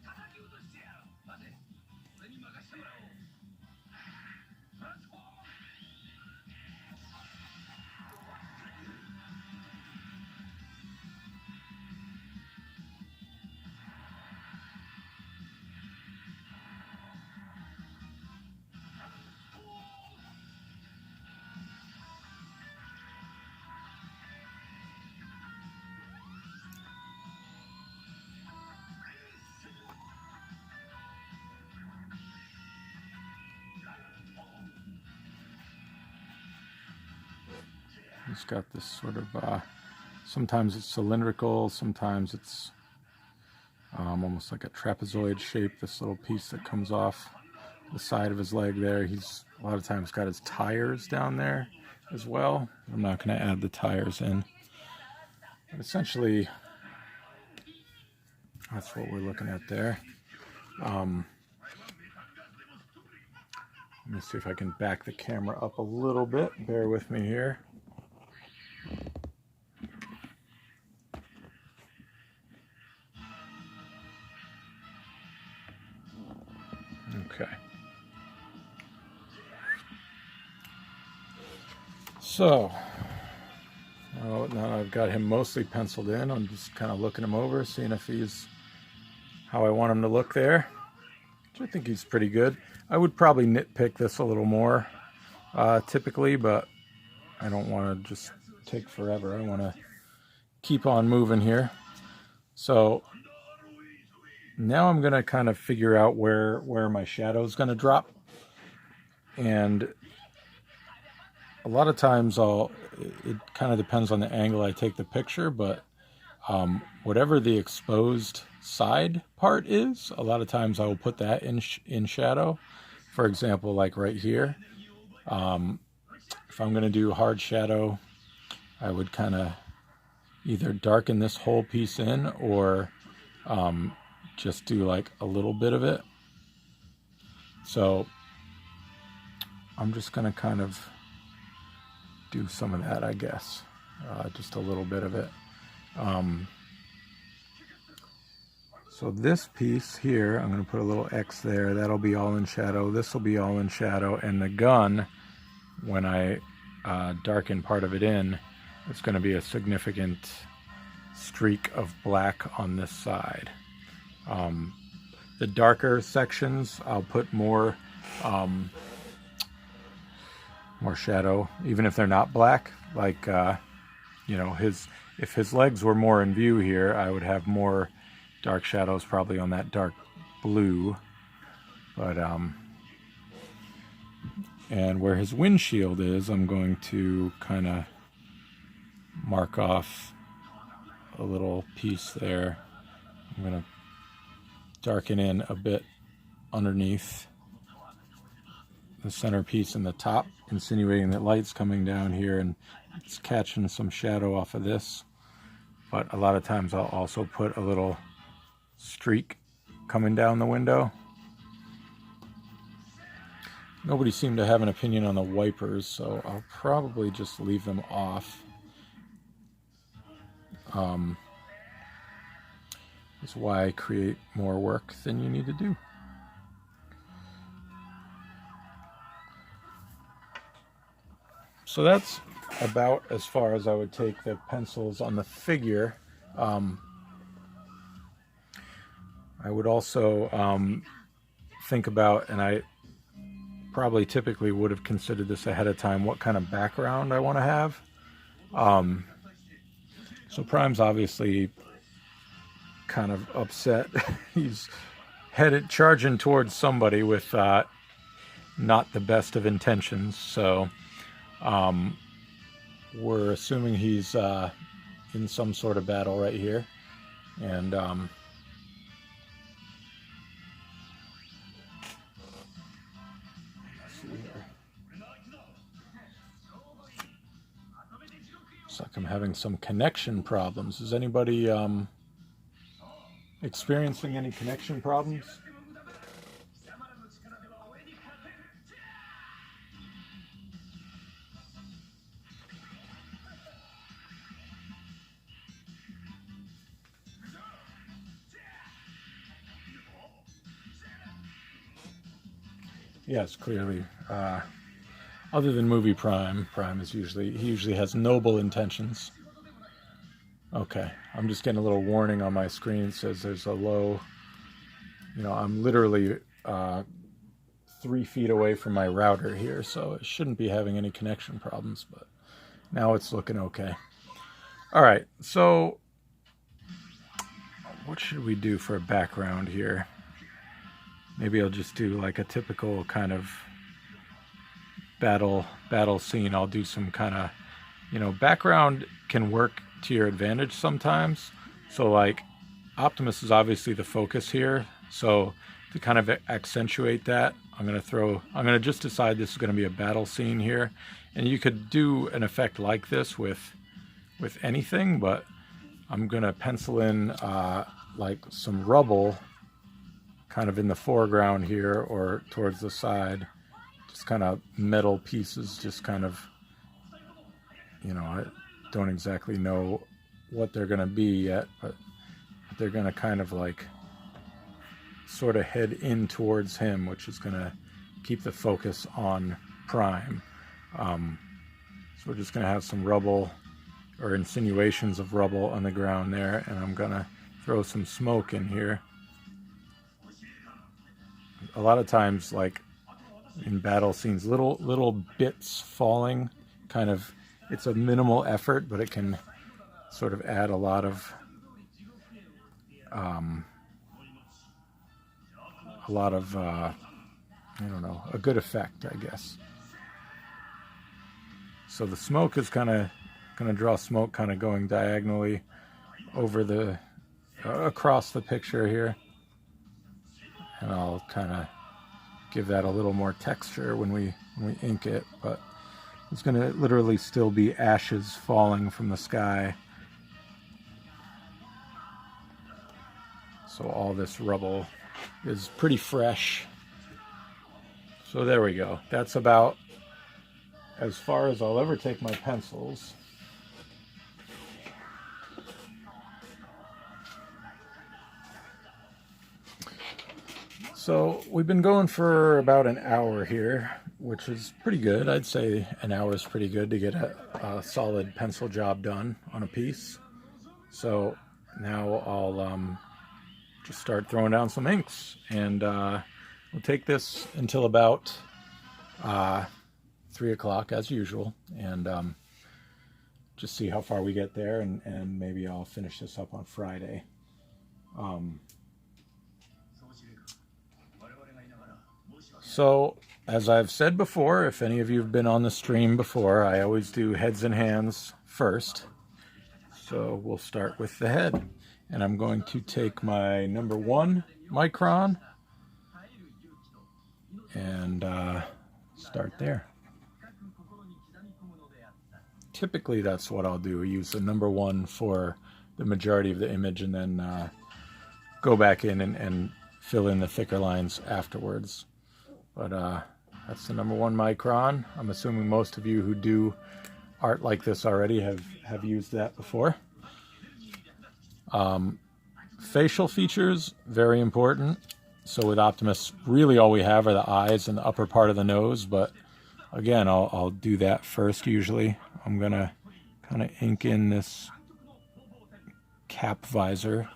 It's got this sort of, sometimes it's cylindrical, sometimes it's almost like a trapezoid shape, this little piece that comes off the side of his leg there. He's a lot of times got his tires down there as well. I'm not going to add the tires in. But essentially, that's what we're looking at there. Let me see if I can back the camera up a little bit. Bear with me here. Okay. So, now I've got him mostly penciled in. I'm just kind of looking him over, seeing if he's how I want him to look there. Which I think he's pretty good. I would probably nitpick this a little more typically, but I don't want to just take forever. I want to keep on moving here. So now I'm going to kind of figure out where my shadow is going to drop. And a lot of times it kind of depends on the angle I take the picture, but whatever the exposed side part is, a lot of times I will put that in shadow. For example, like right here, if I'm going to do hard shadow, I would kind of either darken this whole piece in or just do like a little bit of it. So I'm just going to kind of do some of that, I guess, just a little bit of it. So this piece here, I'm going to put a little X there. That'll be all in shadow. This will be all in shadow. And the gun, when I darken part of it in, it's going to be a significant streak of black on this side. The darker sections, I'll put more shadow, even if they're not black. Like, you know, if his legs were more in view here, I would have more dark shadows probably on that dark blue. But and where his windshield is, I'm going to kind of mark off a little piece there. I'm going to darken in a bit underneath the center piece in the top, insinuating that light's coming down here and it's catching some shadow off of this. But a lot of times I'll also put a little streak coming down the window. Nobody seemed to have an opinion on the wipers, so I'll probably just leave them off. That's why I create more work than you need to do. So that's about as far as I would take the pencils on the figure. I would also think about, and I probably typically would have considered this ahead of time, what kind of background I want to have. So Prime's obviously kind of upset. He's headed charging towards somebody with not the best of intentions. So we're assuming he's in some sort of battle right here. And looks like I'm having some connection problems. Is anybody experiencing any connection problems? Yes, clearly. Other than movie Prime is he usually has noble intentions. Okay, I'm just getting a little warning on my screen. It says there's a low, you know, I'm literally 3 feet away from my router here, so it shouldn't be having any connection problems, but now it's looking okay. All right, so what should we do for a background here? Maybe I'll just do like a typical kind of battle scene. I'll do some kind of, you know, background can work to your advantage sometimes. So like Optimus is obviously the focus here, so to kind of accentuate that, I'm going to just decide this is going to be a battle scene here. And you could do an effect like this with anything, but I'm going to pencil in like some rubble kind of in the foreground here or towards the side. Just kind of metal pieces, just kind of, you know, I don't exactly know what they're going to be yet, but they're going to kind of like sort of head in towards him, which is going to keep the focus on Prime. So we're just going to have some rubble or insinuations of rubble on the ground there, and I'm going to throw some smoke in here. A lot of times, like in battle scenes, little bits falling, kind of, it's a minimal effort, but it can sort of add a lot of I don't know, a good effect, I guess. So the smoke is kind of going to draw smoke kind of going diagonally over the across the picture here, and I'll kind of give that a little more texture when we ink it, but it's going to literally still be ashes falling from the sky. So all this rubble is pretty fresh. So there we go. That's about as far as I'll ever take my pencils. So we've been going for about an hour here, which is pretty good. I'd say an hour is pretty good to get a solid pencil job done on a piece. So now I'll just start throwing down some inks, and we'll take this until about 3 o'clock as usual, and just see how far we get there, and maybe I'll finish this up on Friday. So, as I've said before, if any of you have been on the stream before, I always do heads and hands first. So we'll start with the head. And I'm going to take my number 1 micron and start there. Typically that's what I'll do, use the number 1 for the majority of the image, and then go back in and fill in the thicker lines afterwards. But that's the number 1 micron. I'm assuming most of you who do art like this already have used that before. Facial features, very important. So with Optimus, really all we have are the eyes and the upper part of the nose, but again, I'll do that first usually. I'm gonna kind of ink in this cap visor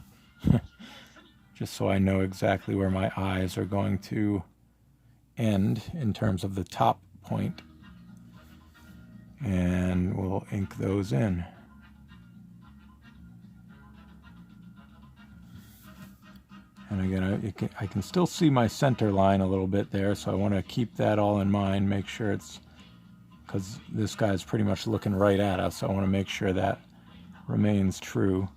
just so I know exactly where my eyes are going to end in terms of the top point, and we'll ink those in. And again, I can still see my center line a little bit there, so I want to keep that all in mind, make sure it's, because this guy's pretty much looking right at us, so I want to make sure that remains true.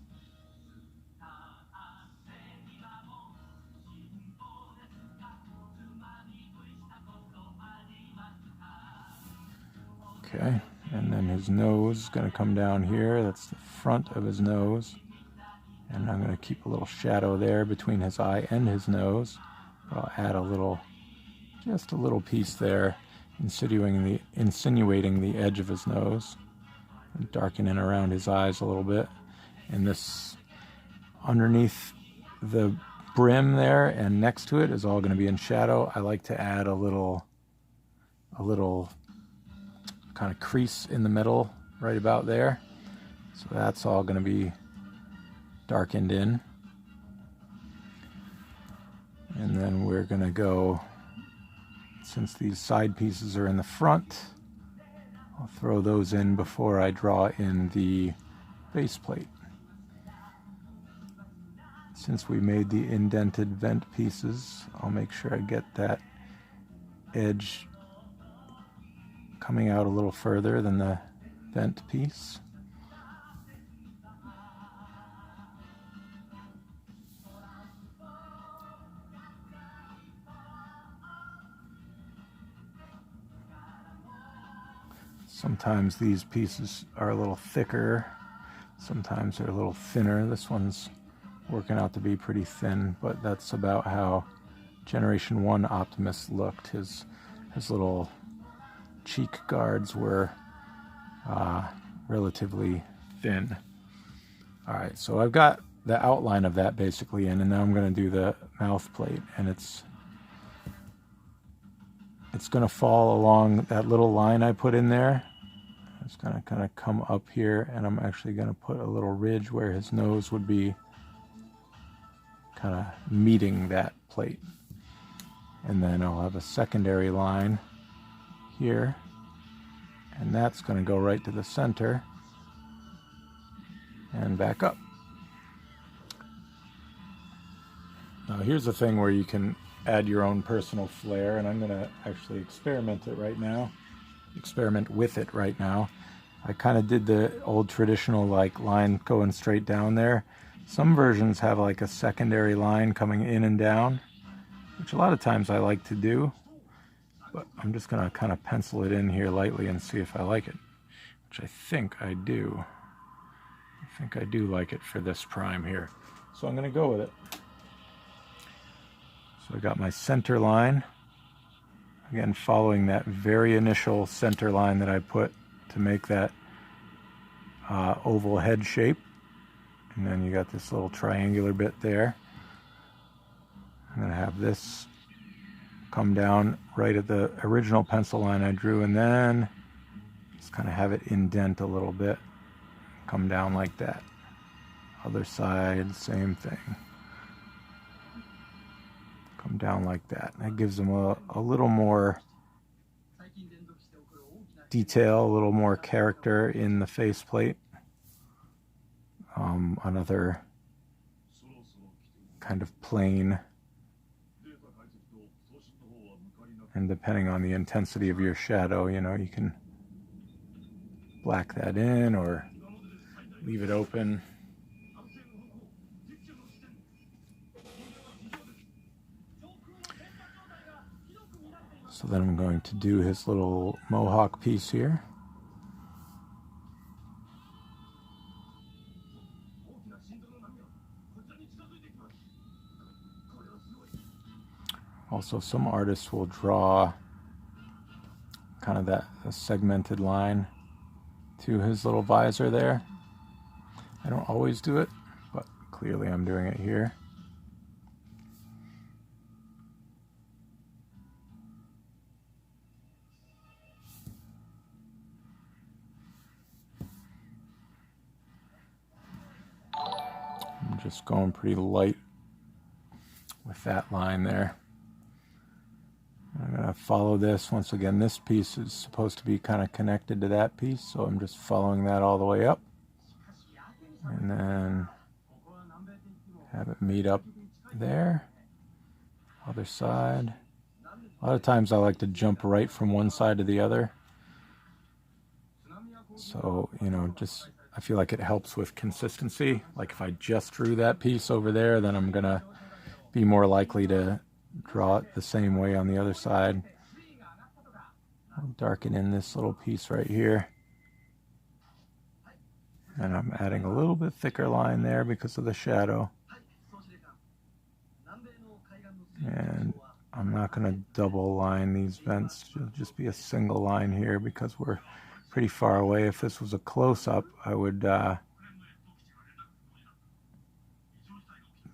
Okay, and then his nose is going to come down here. That's the front of his nose. And I'm going to keep a little shadow there between his eye and his nose. But I'll add just a little piece there, insinuating the edge of his nose, and darkening around his eyes a little bit. And this, underneath the brim there and next to it, is all going to be in shadow. I like to add a little kind of crease in the middle, right about there. So that's all going to be darkened in. And then we're going to go, since these side pieces are in the front, I'll throw those in before I draw in the faceplate. Since we made the indented vent pieces, I'll make sure I get that edge coming out a little further than the vent piece. Sometimes these pieces are a little thicker, sometimes they're a little thinner. This one's working out to be pretty thin, but that's about how Generation 1 Optimist looked. His little cheek guards were relatively thin. Alright, so I've got the outline of that basically in, and now I'm going to do the mouth plate, and it's going to fall along that little line I put in there. It's going to kind of come up here, and I'm actually going to put a little ridge where his nose would be kind of meeting that plate. And then I'll have a secondary line here, and that's going to go right to the center and back up. Now here's the thing where you can add your own personal flair, and I'm going to actually experiment with it right now. I kind of did the old traditional like line going straight down there. Some versions have like a secondary line coming in and down, which a lot of times I like to do, but I'm just going to kind of pencil it in here lightly and see if I like it, which I think I do. I think I do like it for this Prime here, so I'm going to go with it. So I got my center line, again following that very initial center line that I put to make that oval head shape, and then you got this little triangular bit there. I'm going to have this come down right at the original pencil line I drew, and then just kind of have it indent a little bit, come down like that. Other side, same thing. Come down like that. That gives them a little more detail, a little more character in the faceplate. Another kind of plain, and depending on the intensity of your shadow, you know, you can black that in or leave it open. So then I'm going to do his little mohawk piece here. Also, some artists will draw kind of that segmented line to his little visor there. I don't always do it, but clearly I'm doing it here. I'm just going pretty light with that line there. I'm going to follow this. Once again, this piece is supposed to be kind of connected to that piece, so I'm just following that all the way up. And then have it meet up there. Other side. A lot of times I like to jump right from one side to the other. So, you know, just I feel like it helps with consistency. Like if I just drew that piece over there, then I'm going to be more likely to draw it the same way on the other side. I'll darken in this little piece right here. And I'm adding a little bit thicker line there because of the shadow. And I'm not going to double line these vents. It'll just be a single line here because we're pretty far away. If this was a close-up, I would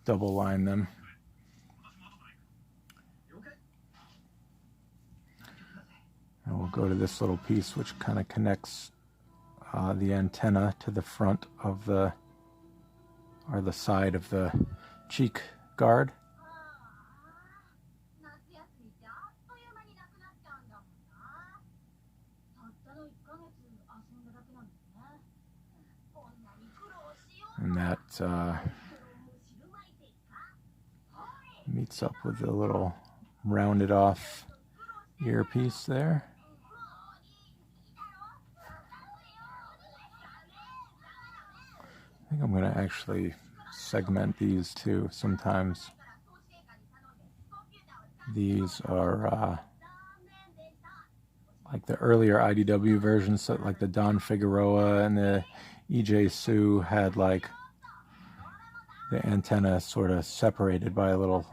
double line them. And we'll go to this little piece which kind of connects the antenna to the front of the, or the side of the cheek guard. And that meets up with the little rounded off earpiece there. I think I'm going to actually segment these too. Sometimes these are like the earlier IDW versions, so like the Don Figueroa and the EJ Sue had like the antenna sort of separated by a little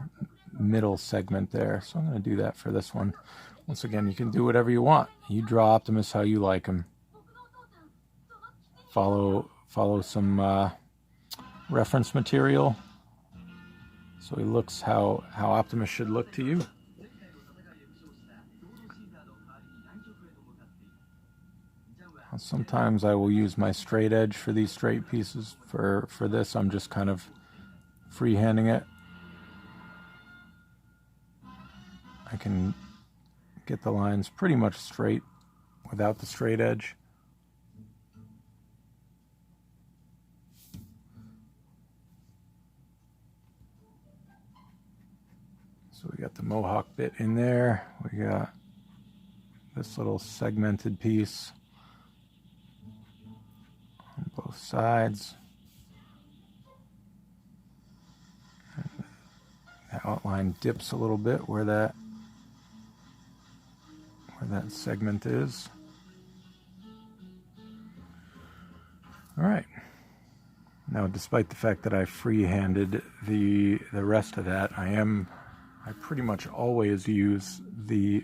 middle segment there. So I'm going to do that for this one. Once again, you can do whatever you want. You draw Optimus how you like him. Follow some reference material so he looks how Optimus should look to you. Sometimes I will use my straight edge for these straight pieces. For this, I'm just kind of freehanding it. I can get the lines pretty much straight without the straight edge. So we got the Mohawk bit in there. We got this little segmented piece on both sides. And the outline dips a little bit where that segment is. All right. Now, despite the fact that I free-handed the rest of that, I pretty much always use the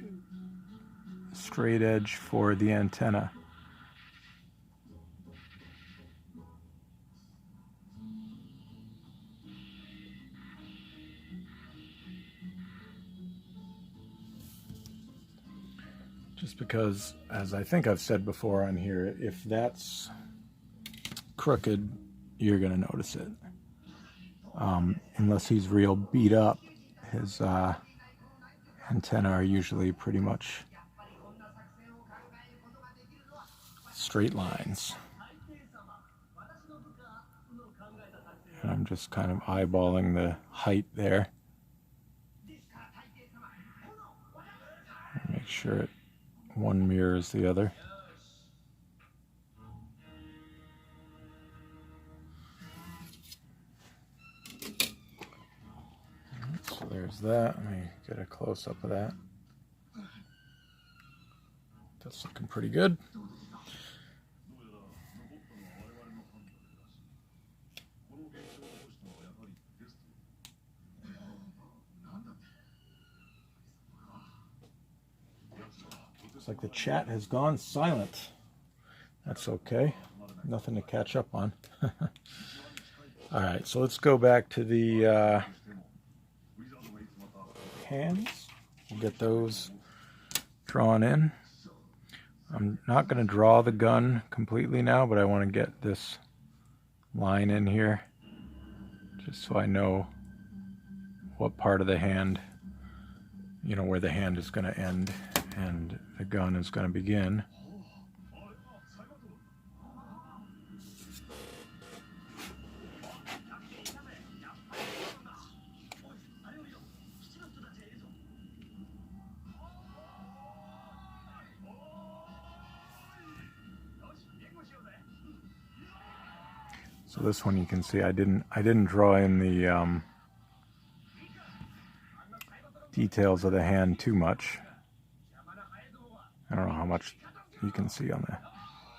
straight edge for the antenna. Just because, as I think I've said before on here, if that's crooked, you're going to notice it. Unless he's real beat up, his antennae are usually pretty much straight lines. And I'm just kind of eyeballing the height there. Make sure one mirrors the other. So there's that. Let me get a close-up of that. That's looking pretty good. Looks like the chat has gone silent. That's okay. Nothing to catch up on. All right, so let's go back to the hands. We'll get those drawn in. I'm not going to draw the gun completely now, but I want to get this line in here just so I know what part of the hand, you know, where the hand is going to end and the gun is going to begin. So this one you can see I didn't draw in the details of the hand too much. I don't know how much you can see on the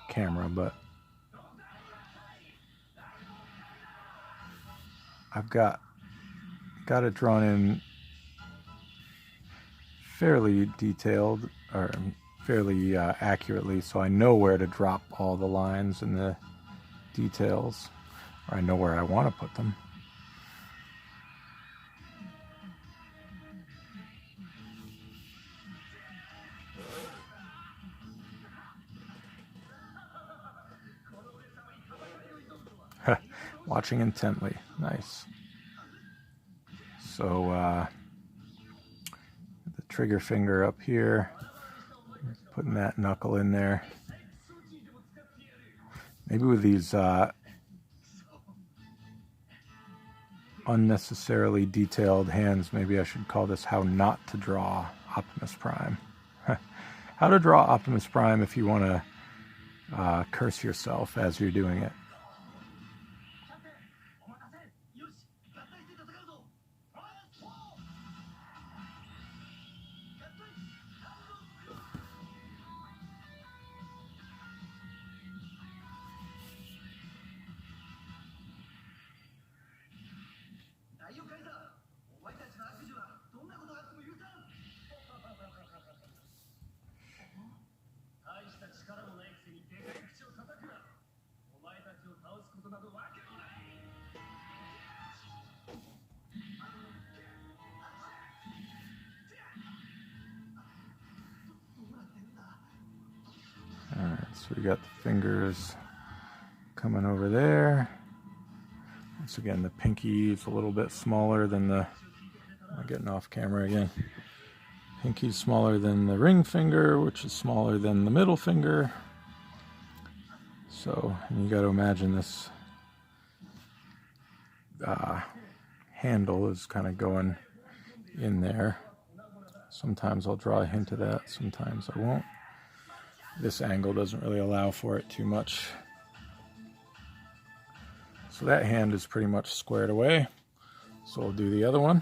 camera, but I've got it drawn in fairly detailed, or fairly accurately, so I know where to drop all the lines and the details, or I know where I want to put them. Watching intently. Nice. So the trigger finger up here, putting that knuckle in there. Maybe with these unnecessarily detailed hands, maybe I should call this how not to draw Optimus Prime. How to draw Optimus Prime if you want to curse yourself as you're doing it. So we got the fingers coming over there. Once again, the pinky is a little bit smaller than the, I'm getting off camera again. Pinky's smaller than the ring finger, which is smaller than the middle finger. So, and you got to imagine this handle is kind of going in there. Sometimes I'll draw a hint of that, sometimes I won't. This angle doesn't really allow for it too much. So that hand is pretty much squared away. So we'll do the other one.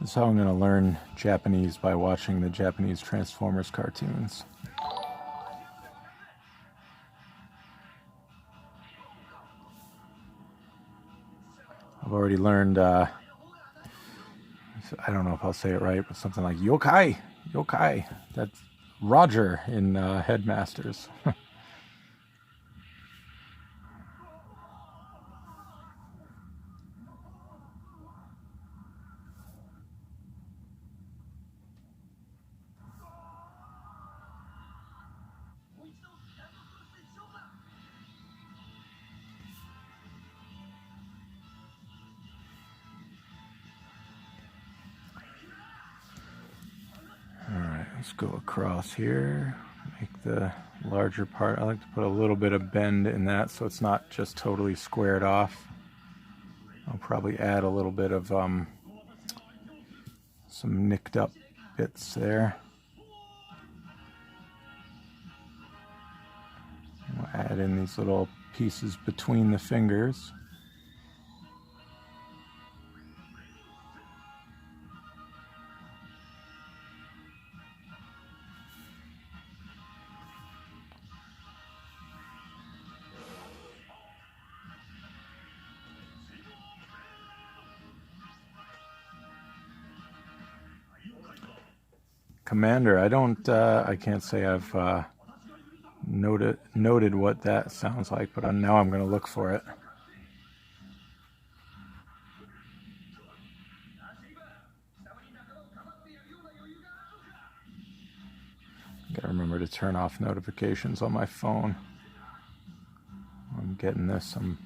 This is how I'm going to learn Japanese, by watching the Japanese Transformers cartoons. I've already learned, I don't know if I'll say it right, but something like yokai, yokai. That's Roger in Headmasters. Let's go across here, make the larger part. I like to put a little bit of bend in that so it's not just totally squared off. I'll probably add a little bit of some nicked up bits there. We'll add in these little pieces between the fingers. Commander, I can't say I've noted what that sounds like, but now I'm going to look for it. Gotta remember to turn off notifications on my phone. I'm getting this. I'm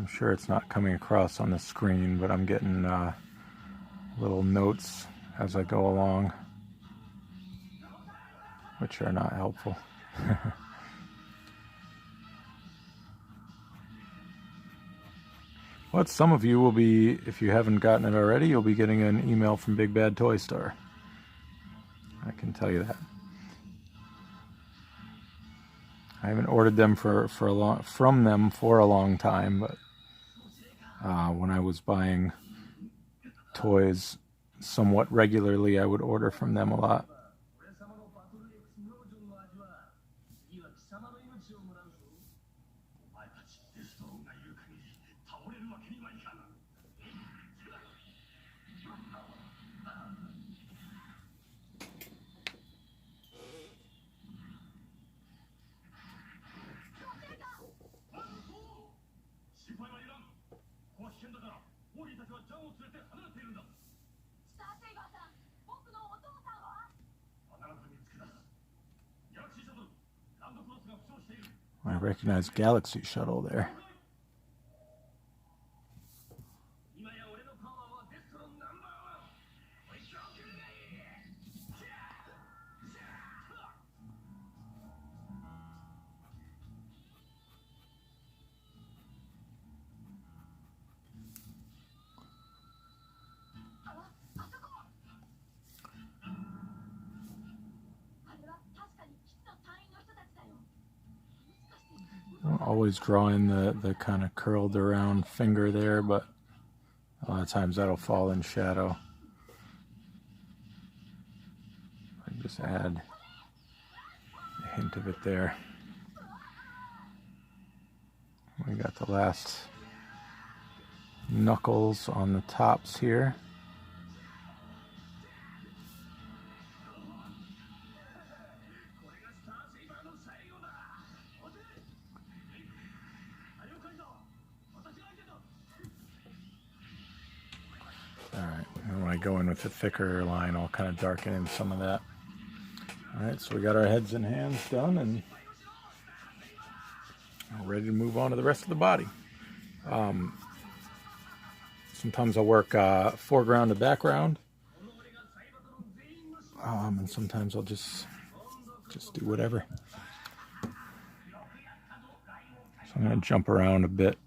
sure it's not coming across on the screen, but I'm getting little notes as I go along, which are not helpful. But some of you will be, if you haven't gotten it already, you'll be getting an email from Big Bad Toy Store. I can tell you that. I haven't ordered them from them for a long time, but when I was buying toys somewhat regularly, I would order from them a lot. I recognize Galaxy Shuttle there. Always drawing the kind of curled around finger there, but a lot of times that'll fall in shadow. I just add a hint of it there. We got the last knuckles on the tops here. go in with the thicker line, I'll kind of darken in some of that. All right, so we got our heads and hands done, and we're ready to move on to the rest of the body. Sometimes I'll work foreground to background, and sometimes I'll just do whatever. So I'm going to jump around a bit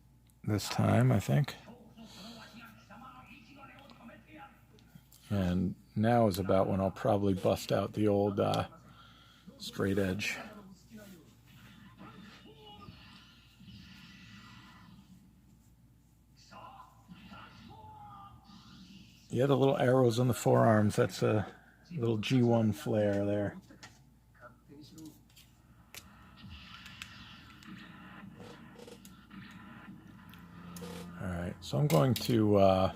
this time, I think. And now is about when I'll probably bust out the old straight edge. Yeah, the little arrows on the forearms, that's a little G1 flare there. Alright, so I'm going to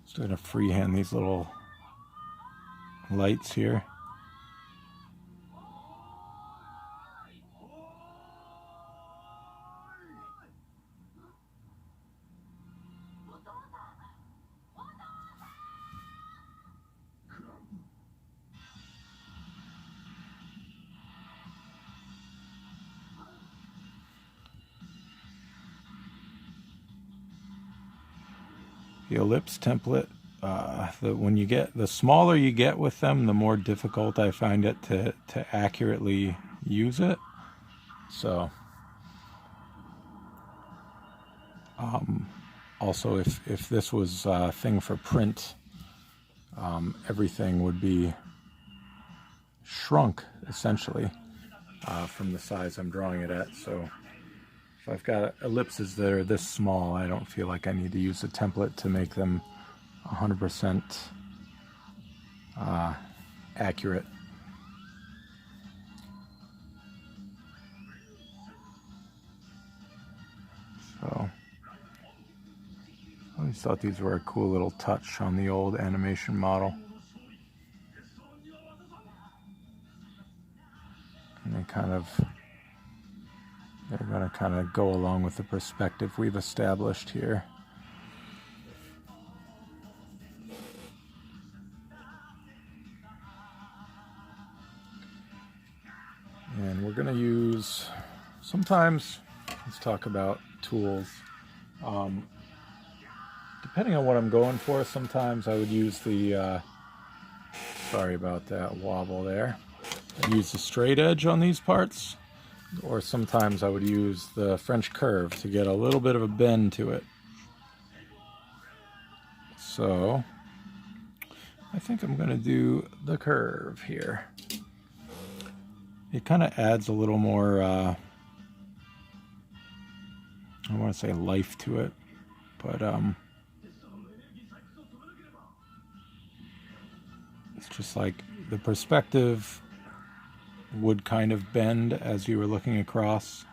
just going to freehand these little lights here. The ellipse template, the smaller you get with them, the more difficult I find it to accurately use it. So also if this was a thing for print, everything would be shrunk essentially from the size I'm drawing it at. So if I've got ellipses that are this small, I don't feel like I need to use a template to make them 100% accurate. So I always thought these were a cool little touch on the old animation model. And they're going to kind of go along with the perspective we've established here. And we're going to use, sometimes, let's talk about tools. Depending on what I'm going for, sometimes I would use the, sorry about that wobble there. I'd use the straight edge on these parts. Or sometimes I would use the French curve to get a little bit of a bend to it. So I think I'm going to do the curve here. It kind of adds a little more, I don't want to say life to it, but it's just like the perspective would kind of bend as you were looking across.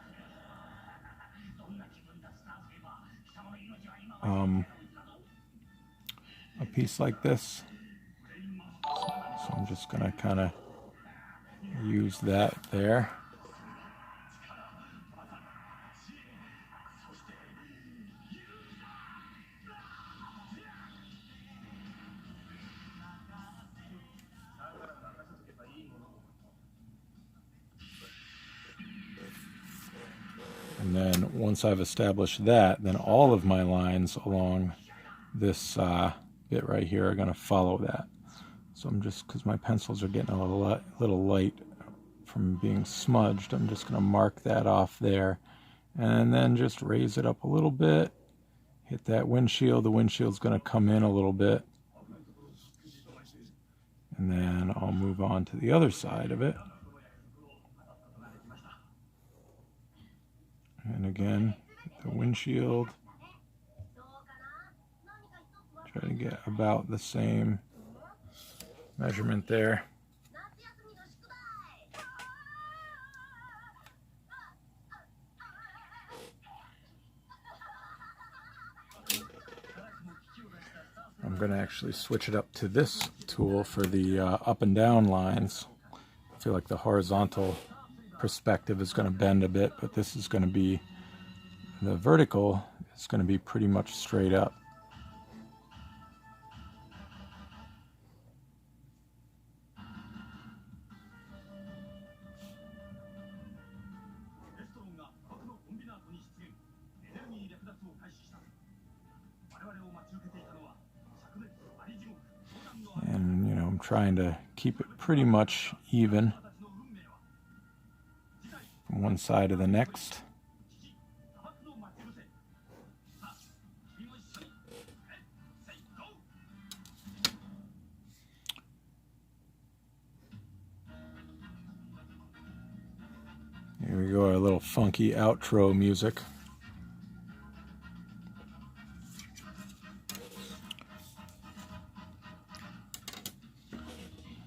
A piece like this. So I'm just going to kind of use that there. And then once I've established that, then all of my lines along this bit right here are going to follow that. So I'm just, because my pencils are getting a little light from being smudged, I'm just going to mark that off there. And then just raise it up a little bit. Hit that windshield. The windshield's going to come in a little bit. And then I'll move on to the other side of it. And again, the windshield, try to get about the same measurement there. I'm going to actually switch it up to this tool for the up and down lines. I feel like the horizontal perspective is going to bend a bit, but this is going to be, the vertical is going to be pretty much straight up. trying to keep it pretty much even from one side to the next. Here we go, our little funky outro music.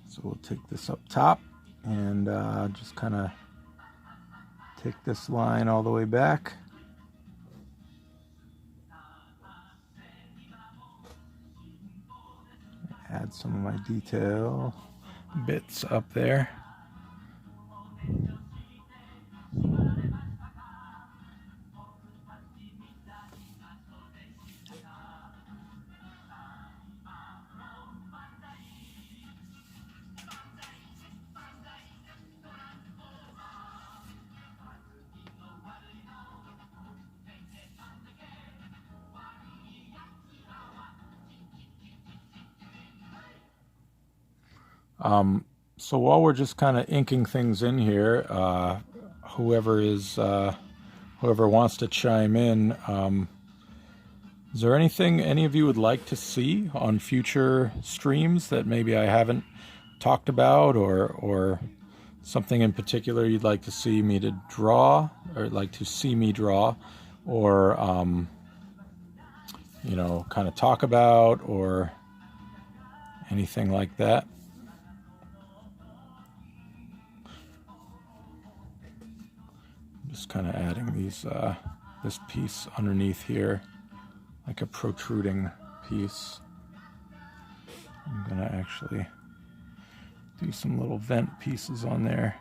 So we'll take this up top and just kind of take this line all the way back. Add some of my detail bits up there. So while we're just kind of inking things in here, whoever wants to chime in, is there anything any of you would like to see on future streams that maybe I haven't talked about, or something in particular you'd like to see me to draw, or like to see me draw, or you know, kind of talk about, or anything like that? Just kind of adding these this piece underneath here, like a protruding piece. I'm gonna actually do some little vent pieces on there.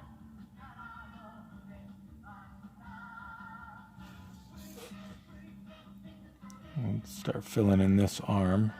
And start filling in this arm.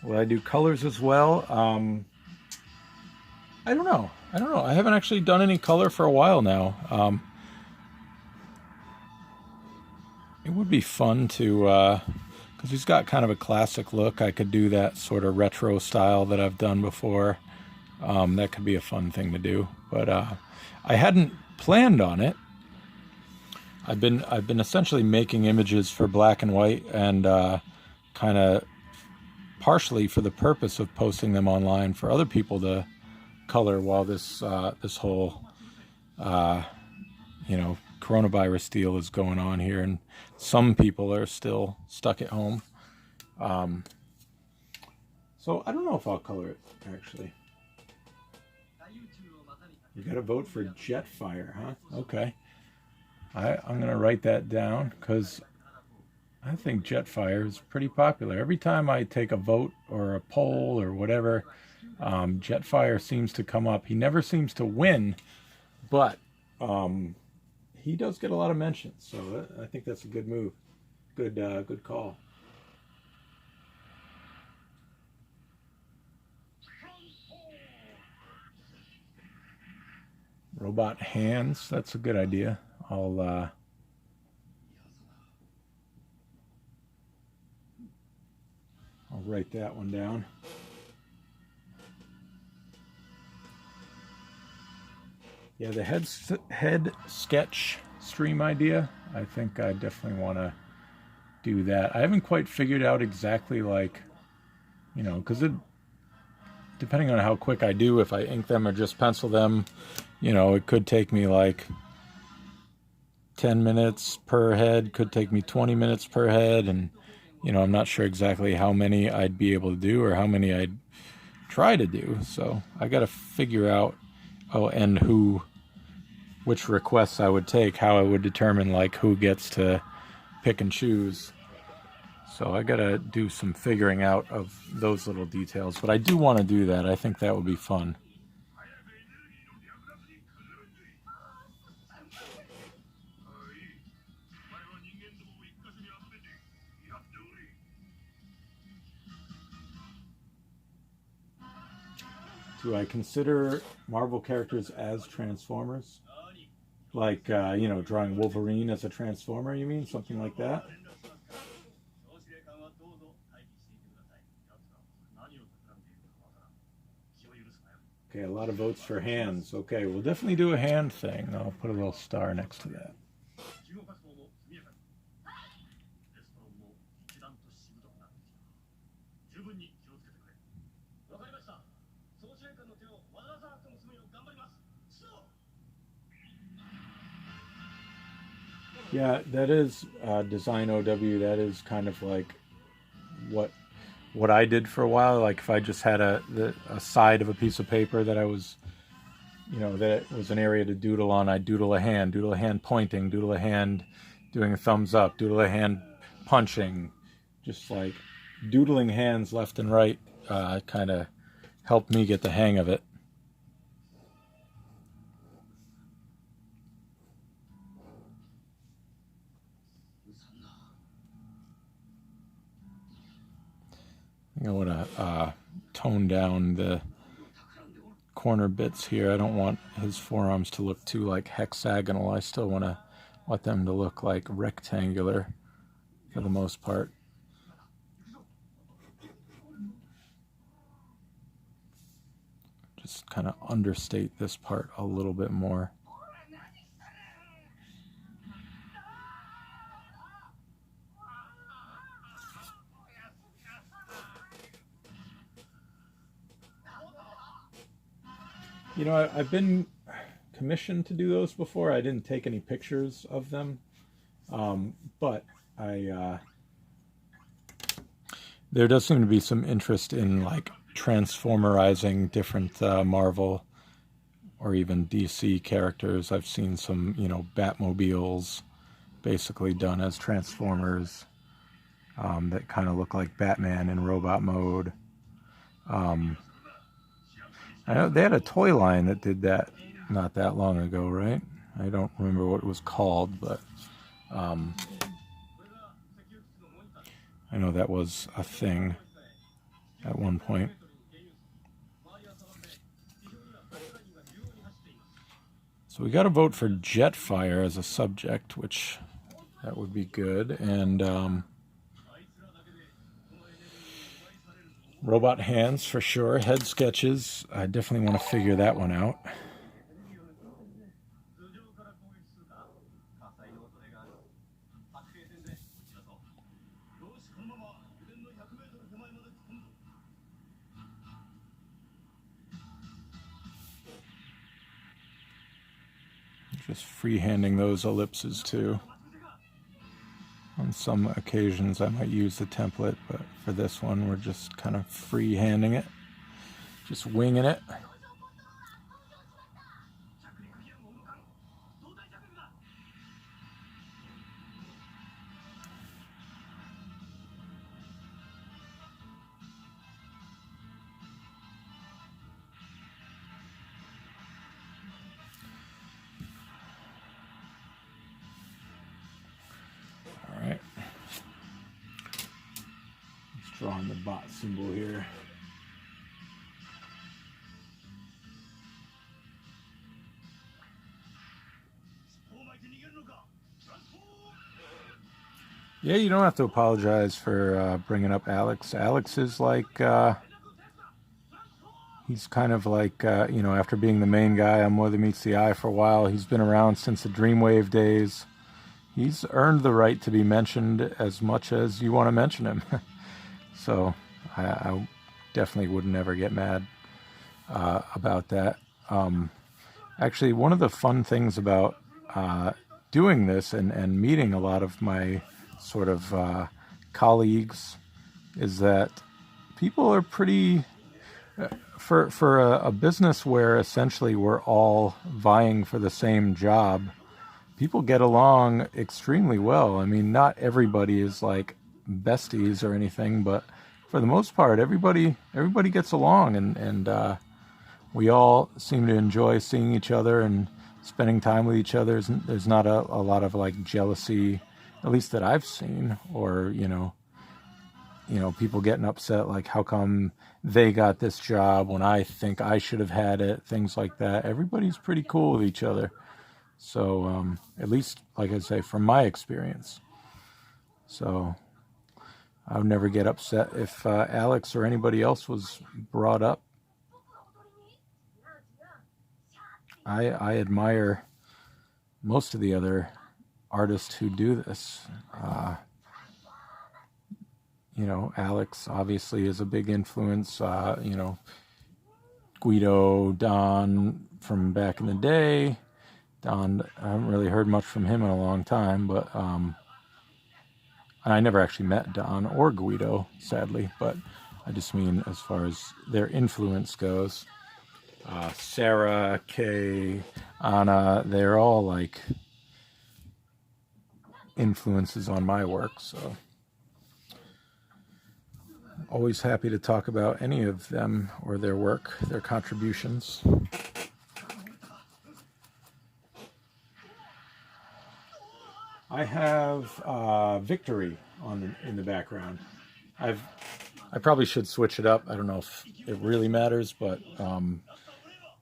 Will I do colors as well? I don't know. I haven't actually done any color for a while now. It would be fun to, because he's got kind of a classic look. I could do that sort of retro style that I've done before. That could be a fun thing to do. But I hadn't planned on it. I've been essentially making images for black and white, and kind of partially for the purpose of posting them online for other people to color while this this whole you know, coronavirus deal is going on here, and some people are still stuck at home. So I don't know if I'll color it, actually. You gotta vote for Jetfire, huh? Okay. I'm gonna write that down, because I think Jetfire is pretty popular. Every time I take a vote or a poll or whatever, Jetfire seems to come up. He never seems to win, but he does get a lot of mentions. So I think that's a good move. Good call. Robot hands. That's a good idea. I'll write that one down. Yeah, the head sketch stream idea, I think I definitely want to do that. I haven't quite figured out exactly, like, you know, because depending on how quick I do, if I ink them or just pencil them, you know, it could take me like 10 minutes per head, could take me 20 minutes per head, and you know, I'm not sure exactly how many I'd be able to do or how many I'd try to do. So I got to figure out, and which requests I would take, how I would determine like who gets to pick and choose. So I got to do some figuring out of those little details, but I do want to do that. I think that would be fun. do I consider Marvel characters as Transformers? Like, you know, drawing Wolverine as a Transformer, you mean? Something like that? Okay, a lot of votes for hands. Okay, we'll definitely do a hand thing. I'll put a little star next to that. Yeah, that is Design OW. That is kind of like what I did for a while. Like if I just had a side of a piece of paper that I was, you know, that was an area to doodle on, I'd doodle a hand pointing, doodle a hand doing a thumbs up, doodle a hand punching, just like doodling hands left and right kind of helped me get the hang of it. I want to tone down the corner bits here. I don't want his forearms to look too like hexagonal. I still want them to look like rectangular for the most part. Just kind of understate this part a little bit more. You know, I've been commissioned to do those before. I didn't take any pictures of them, but there does seem to be some interest in like transformerizing different Marvel or even DC characters. I've seen some, you know, Batmobiles basically done as Transformers that kind of look like Batman in robot mode. I know they had a toy line that did that not that long ago, right? I don't remember what it was called, but I know that was a thing at one point. So we got to vote for Jetfire as a subject, which that would be good, and robot hands for sure. Head sketches, I definitely want to figure that one out. Just freehanding those ellipses too. On some occasions I might use the template, but for this one we're just kind of freehanding it, just winging it. Drawing the bot symbol here. Yeah, you don't have to apologize for bringing up Alex. Alex is like, he's kind of like, you know, after being the main guy on More Than Meets the Eye for a while, he's been around since the Dreamwave days. He's earned the right to be mentioned as much as you want to mention him. So I definitely would never get mad about that. Actually, one of the fun things about doing this and meeting a lot of my sort of colleagues is that people are pretty, for a business where essentially we're all vying for the same job, people get along extremely well. I mean, not everybody is like besties or anything, but for the most part, everybody gets along, and we all seem to enjoy seeing each other and spending time with each other. There's not a lot of like jealousy, at least that I've seen, or, you know, you know, people getting upset, like, how come they got this job when I think I should have had it, things like that. Everybody's pretty cool with each other. So, at least, like I say, from my experience. So, I would never get upset if Alex or anybody else was brought up. I admire most of the other artists who do this. You know, Alex obviously is a big influence. You know, Guido, Don from back in the day. Don, I haven't really heard much from him in a long time, but I never actually met Don or Guido, sadly, but I just mean as far as their influence goes. Sarah, Kay, Anna, they're all like influences on my work, so always happy to talk about any of them or their work, their contributions. I have Victory in the background. I probably should switch it up. I don't know if it really matters, but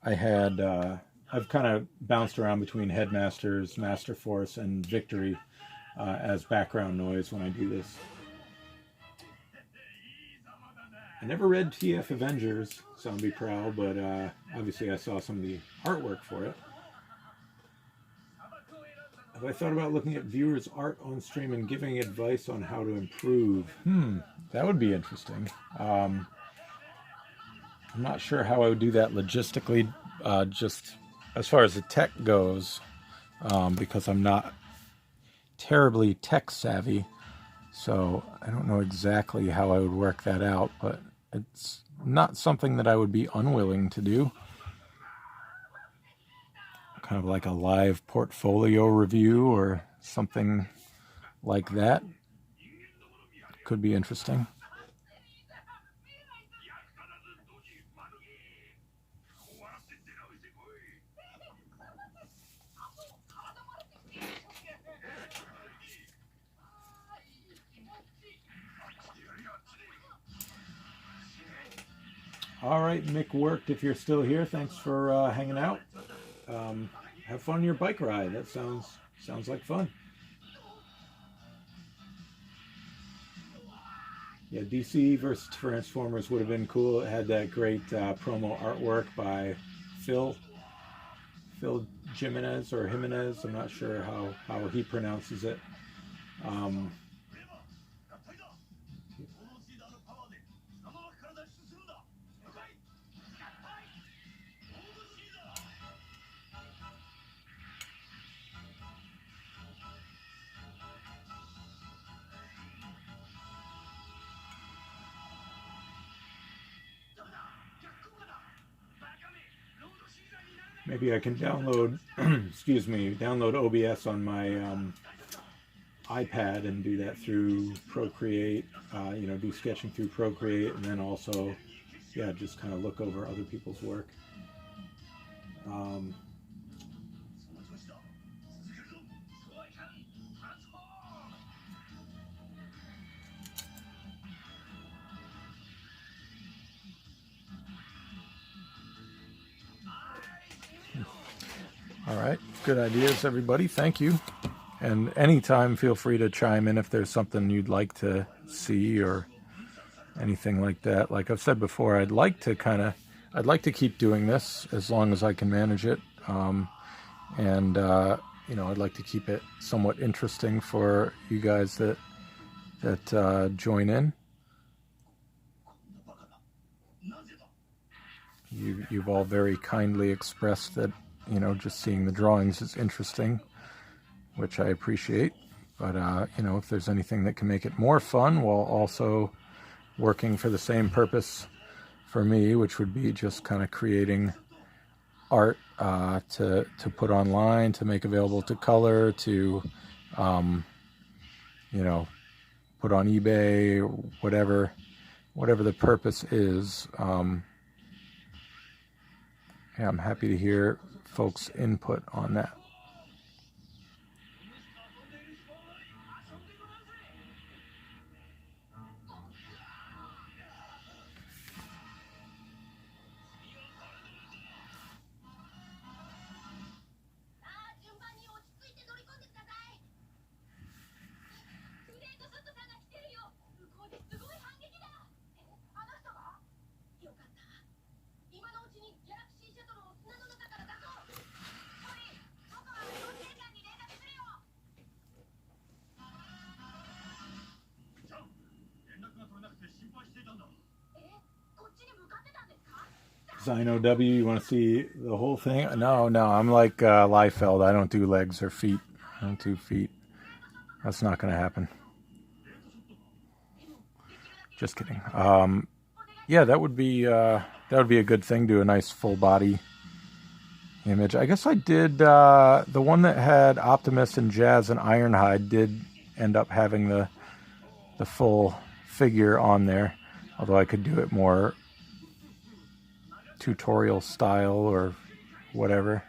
I've kind of bounced around between Headmasters, Master Force, and Victory as background noise when I do this. I never read TF Avengers, Zombie Prowl, but obviously I saw some of the artwork for it. Have I thought about looking at viewers' art on stream and giving advice on how to improve? That would be interesting. I'm not sure how I would do that logistically, just as far as the tech goes, because I'm not terribly tech savvy, so I don't know exactly how I would work that out, but it's not something that I would be unwilling to do. Kind of like a live portfolio review or something like that. Could be interesting. All right, Mick Worked, if you're still here, thanks for hanging out. Have fun on your bike ride. That sounds like fun. Yeah, DC versus Transformers would have been cool. It had that great promo artwork by Phil Jimenez or Jimenez. I'm not sure how he pronounces it. Maybe I can download, download OBS on my iPad and do that through Procreate, do sketching through Procreate, and then also, just kind of look over other people's work. All right, good ideas, everybody. Thank you. And anytime, feel free to chime in if there's something you'd like to see or anything like that. Like I've said before, I'd like to keep doing this as long as I can manage it. I'd like to keep it somewhat interesting for you guys that join in. You've all very kindly expressed that, just seeing the drawings is interesting, which I appreciate. But, if there's anything that can make it more fun while also working for the same purpose for me, which would be just kind of creating art to put online, to make available to color, to, put on eBay, whatever the purpose is. I'm happy to hear folks' input on that. Zino W, you want to see the whole thing? No, I'm like Liefeld. I don't do legs or feet. I don't do feet. That's not going to happen. Just kidding. Yeah, that would be a good thing. Do a nice full body image. I guess I did the one that had Optimist and Jazz and Ironhide did end up having the full figure on there, although I could do it more tutorial style or whatever.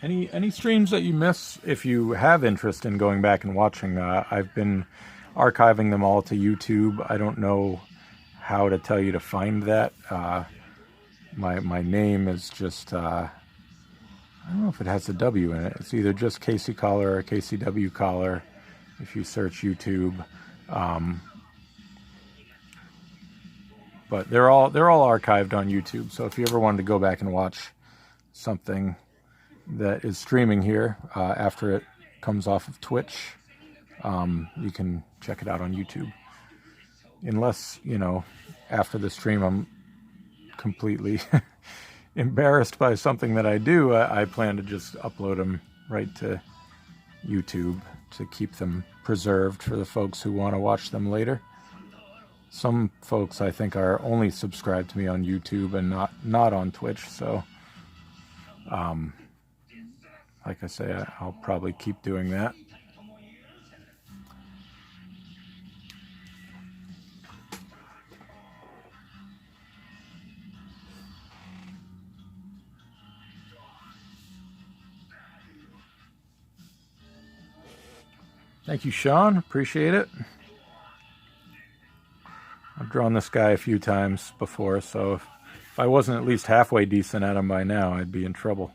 Any streams that you miss, if you have interest in going back and watching? I've been archiving them all to YouTube. I don't know how to tell you to find that. My name is just, I don't know if it has a W in it. It's either just Casey Collar or KCW Collar if you search YouTube. But they're all archived on YouTube. So if you ever wanted to go back and watch something that is streaming here after it comes off of Twitch, you can check it out on YouTube. Unless, you know, after the stream I'm completely embarrassed by something that I do, I plan to just upload them right to YouTube to keep them preserved for the folks who want to watch them later. Some folks, I think, are only subscribed to me on YouTube and not on Twitch, so like I say, I'll probably keep doing that. Thank you, Sean. Appreciate it. I've drawn this guy a few times before, so if I wasn't at least halfway decent at him by now, I'd be in trouble.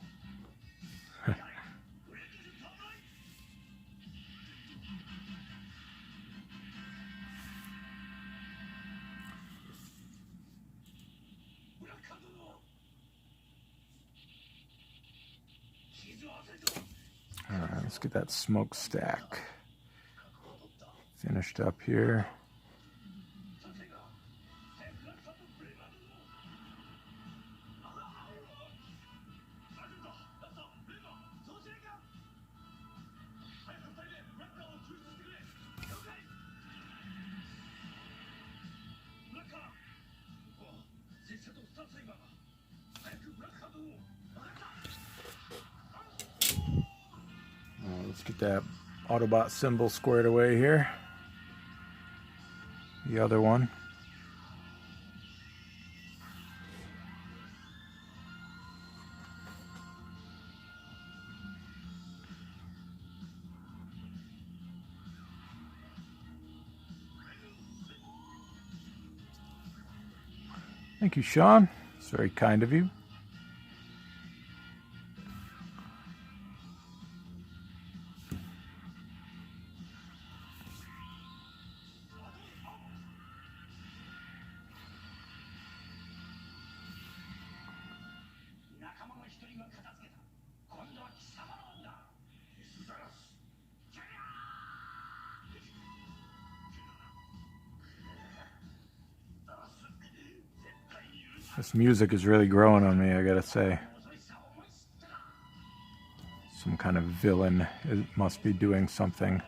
Alright, let's get that smokestack finished up here. Let's get that Autobot symbol squared away here. The other one. Thank you, Sean. It's very kind of you. This music is really growing on me, I gotta say. Some kind of villain. It must be doing something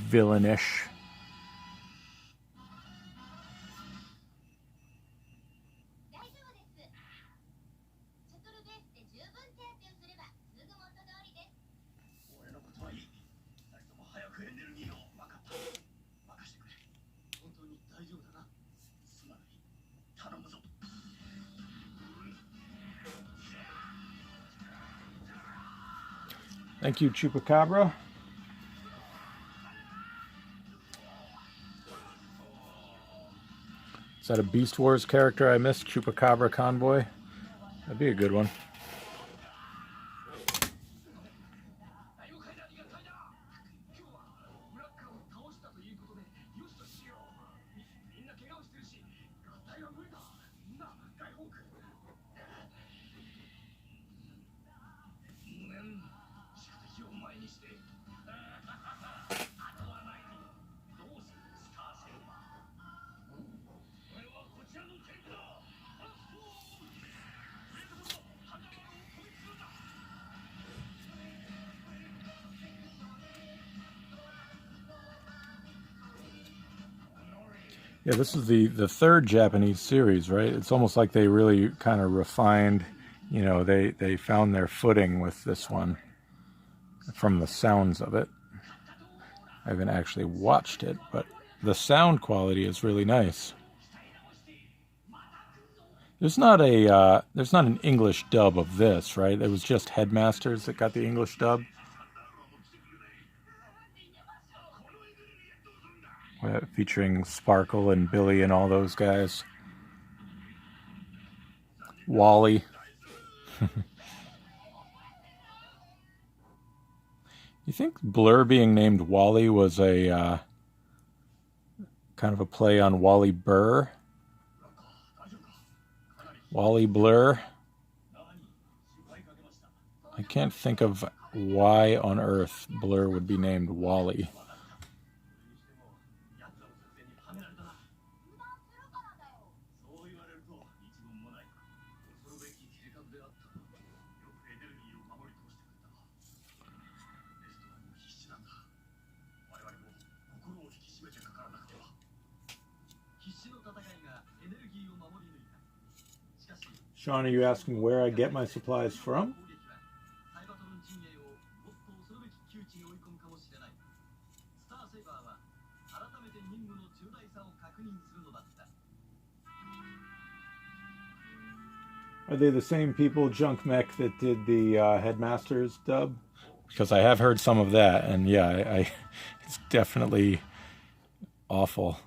villainish. Thank you, Chupacabra. Is that a Beast Wars character I missed? Chupacabra Convoy? That'd be a good one. Yeah, this is the third Japanese series, right? It's almost like they really kind of refined, you know, they found their footing with this one from the sounds of it. I haven't actually watched it, but the sound quality is really nice. There's not an English dub of this, right? It was just Headmasters that got the English dub. Featuring Sparkle and Billy and all those guys. Wally. You think Blur being named Wally was a kind of a play on Wally Burr? Wally Blur? I can't think of why on earth Blur would be named Wally. Sean, are you asking where I get my supplies from? Are they the same people, Junk Mech, that did the Headmasters dub? Because I have heard some of that, and yeah, it's definitely awful.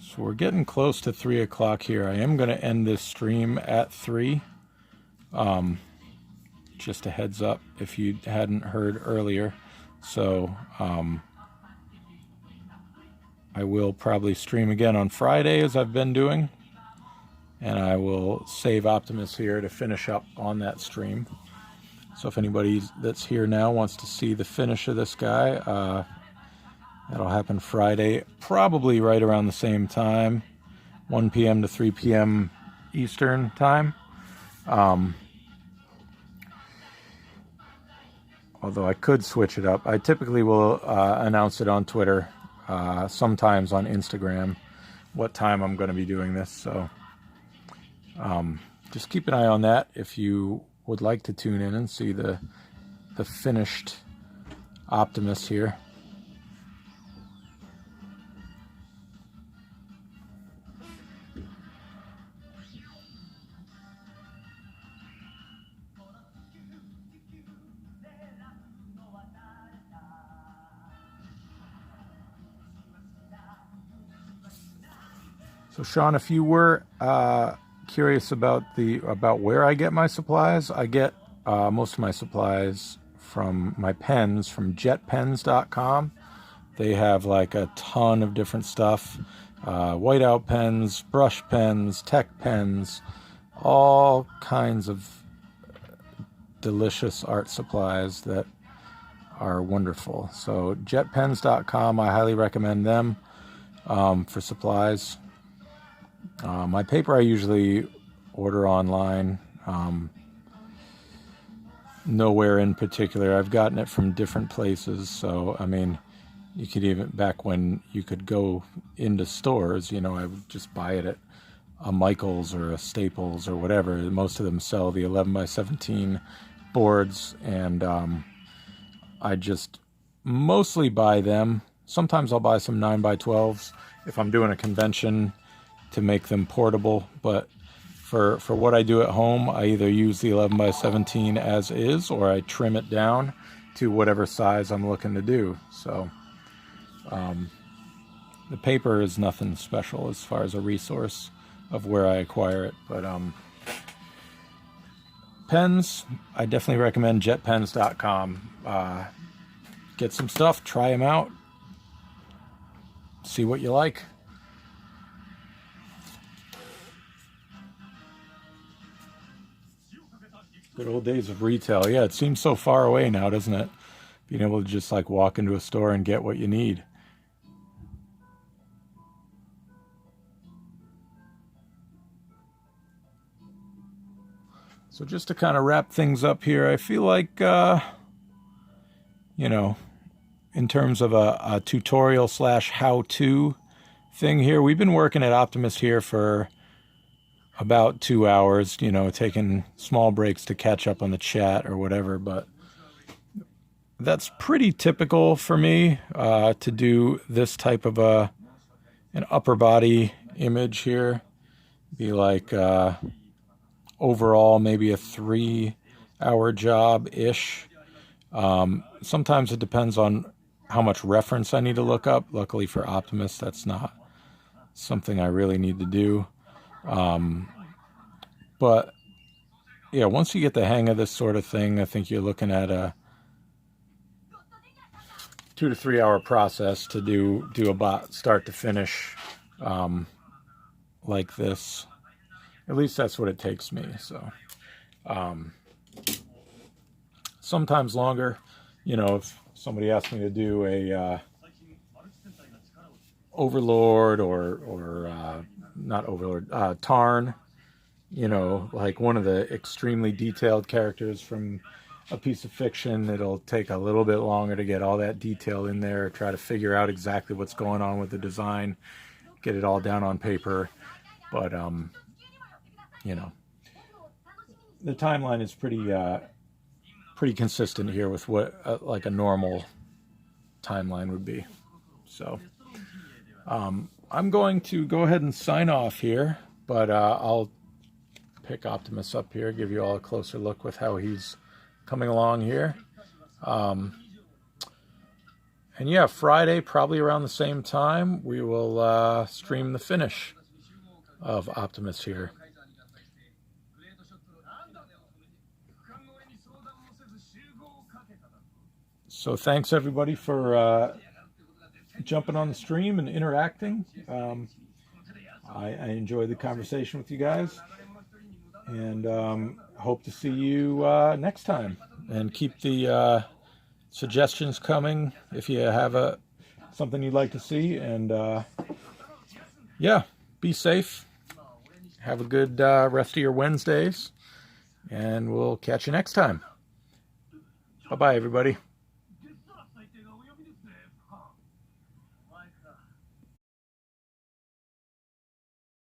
So we're getting close to 3 o'clock here. I am going to end this stream at 3. Just a heads up if you hadn't heard earlier. So I will probably stream again on Friday as I've been doing. And I will save Optimus here to finish up on that stream. So if anybody that's here now wants to see the finish of this guy, that'll happen Friday, probably right around the same time, 1 p.m. to 3 p.m. Eastern time. Although I could switch it up. I typically will announce it on Twitter, sometimes on Instagram, what time I'm going to be doing this. So just keep an eye on that if you would like to tune in and see the finished Optimus here. So Sean, if you were curious about where I get my supplies, I get most of my supplies from my pens from jetpens.com. They have like a ton of different stuff, whiteout pens, brush pens, tech pens, all kinds of delicious art supplies that are wonderful. So jetpens.com, I highly recommend them for supplies. My paper I usually order online, nowhere in particular. I've gotten it from different places, so I mean, you could even, back when you could go into stores, you know, I would just buy it at a Michael's or a Staples or whatever. Most of them sell the 11x17 boards, and I just mostly buy them. Sometimes I'll buy some 9x12s if I'm doing a convention to make them portable, but for what I do at home, I either use the 11x17 as is, or I trim it down to whatever size I'm looking to do. So the paper is nothing special as far as a resource of where I acquire it, but pens, I definitely recommend jetpens.com. Get some stuff, try them out, see what you like. Good old days of retail. Yeah, it seems so far away now, doesn't it? Being able to just like walk into a store and get what you need. So just to kind of wrap things up here, I feel like, you know, in terms of a tutorial slash how-to thing here, we've been working at Optimist here for about 2 hours, you know, taking small breaks to catch up on the chat or whatever, but that's pretty typical for me to do this type of an upper body image here. Be like overall maybe a 3-hour job-ish. Sometimes it depends on how much reference I need to look up. Luckily for Optimist, that's not something I really need to do. But yeah, once you get the hang of this sort of thing, I think you're looking at a 2 to 3 hour process to do about start to finish like this. At least that's what it takes me. So sometimes longer. You know, if somebody asked me to do a Overlord or not Overlord, Tarn, you know, like one of the extremely detailed characters from a piece of fiction, it'll take a little bit longer to get all that detail in there, try to figure out exactly what's going on with the design, get it all down on paper. But you know, the timeline is pretty consistent here with what like a normal timeline would be. So I'm going to go ahead and sign off here, but I'll pick Optimus up here, give you all a closer look with how he's coming along here. And yeah, Friday, probably around the same time, we will stream the finish of Optimus here. So thanks everybody for jumping on the stream and interacting. I enjoyed the conversation with you guys, and hope to see you next time. And keep the suggestions coming if you have something you'd like to see. And yeah, be safe. Have a good rest of your Wednesdays, and we'll catch you next time. Bye-bye, everybody.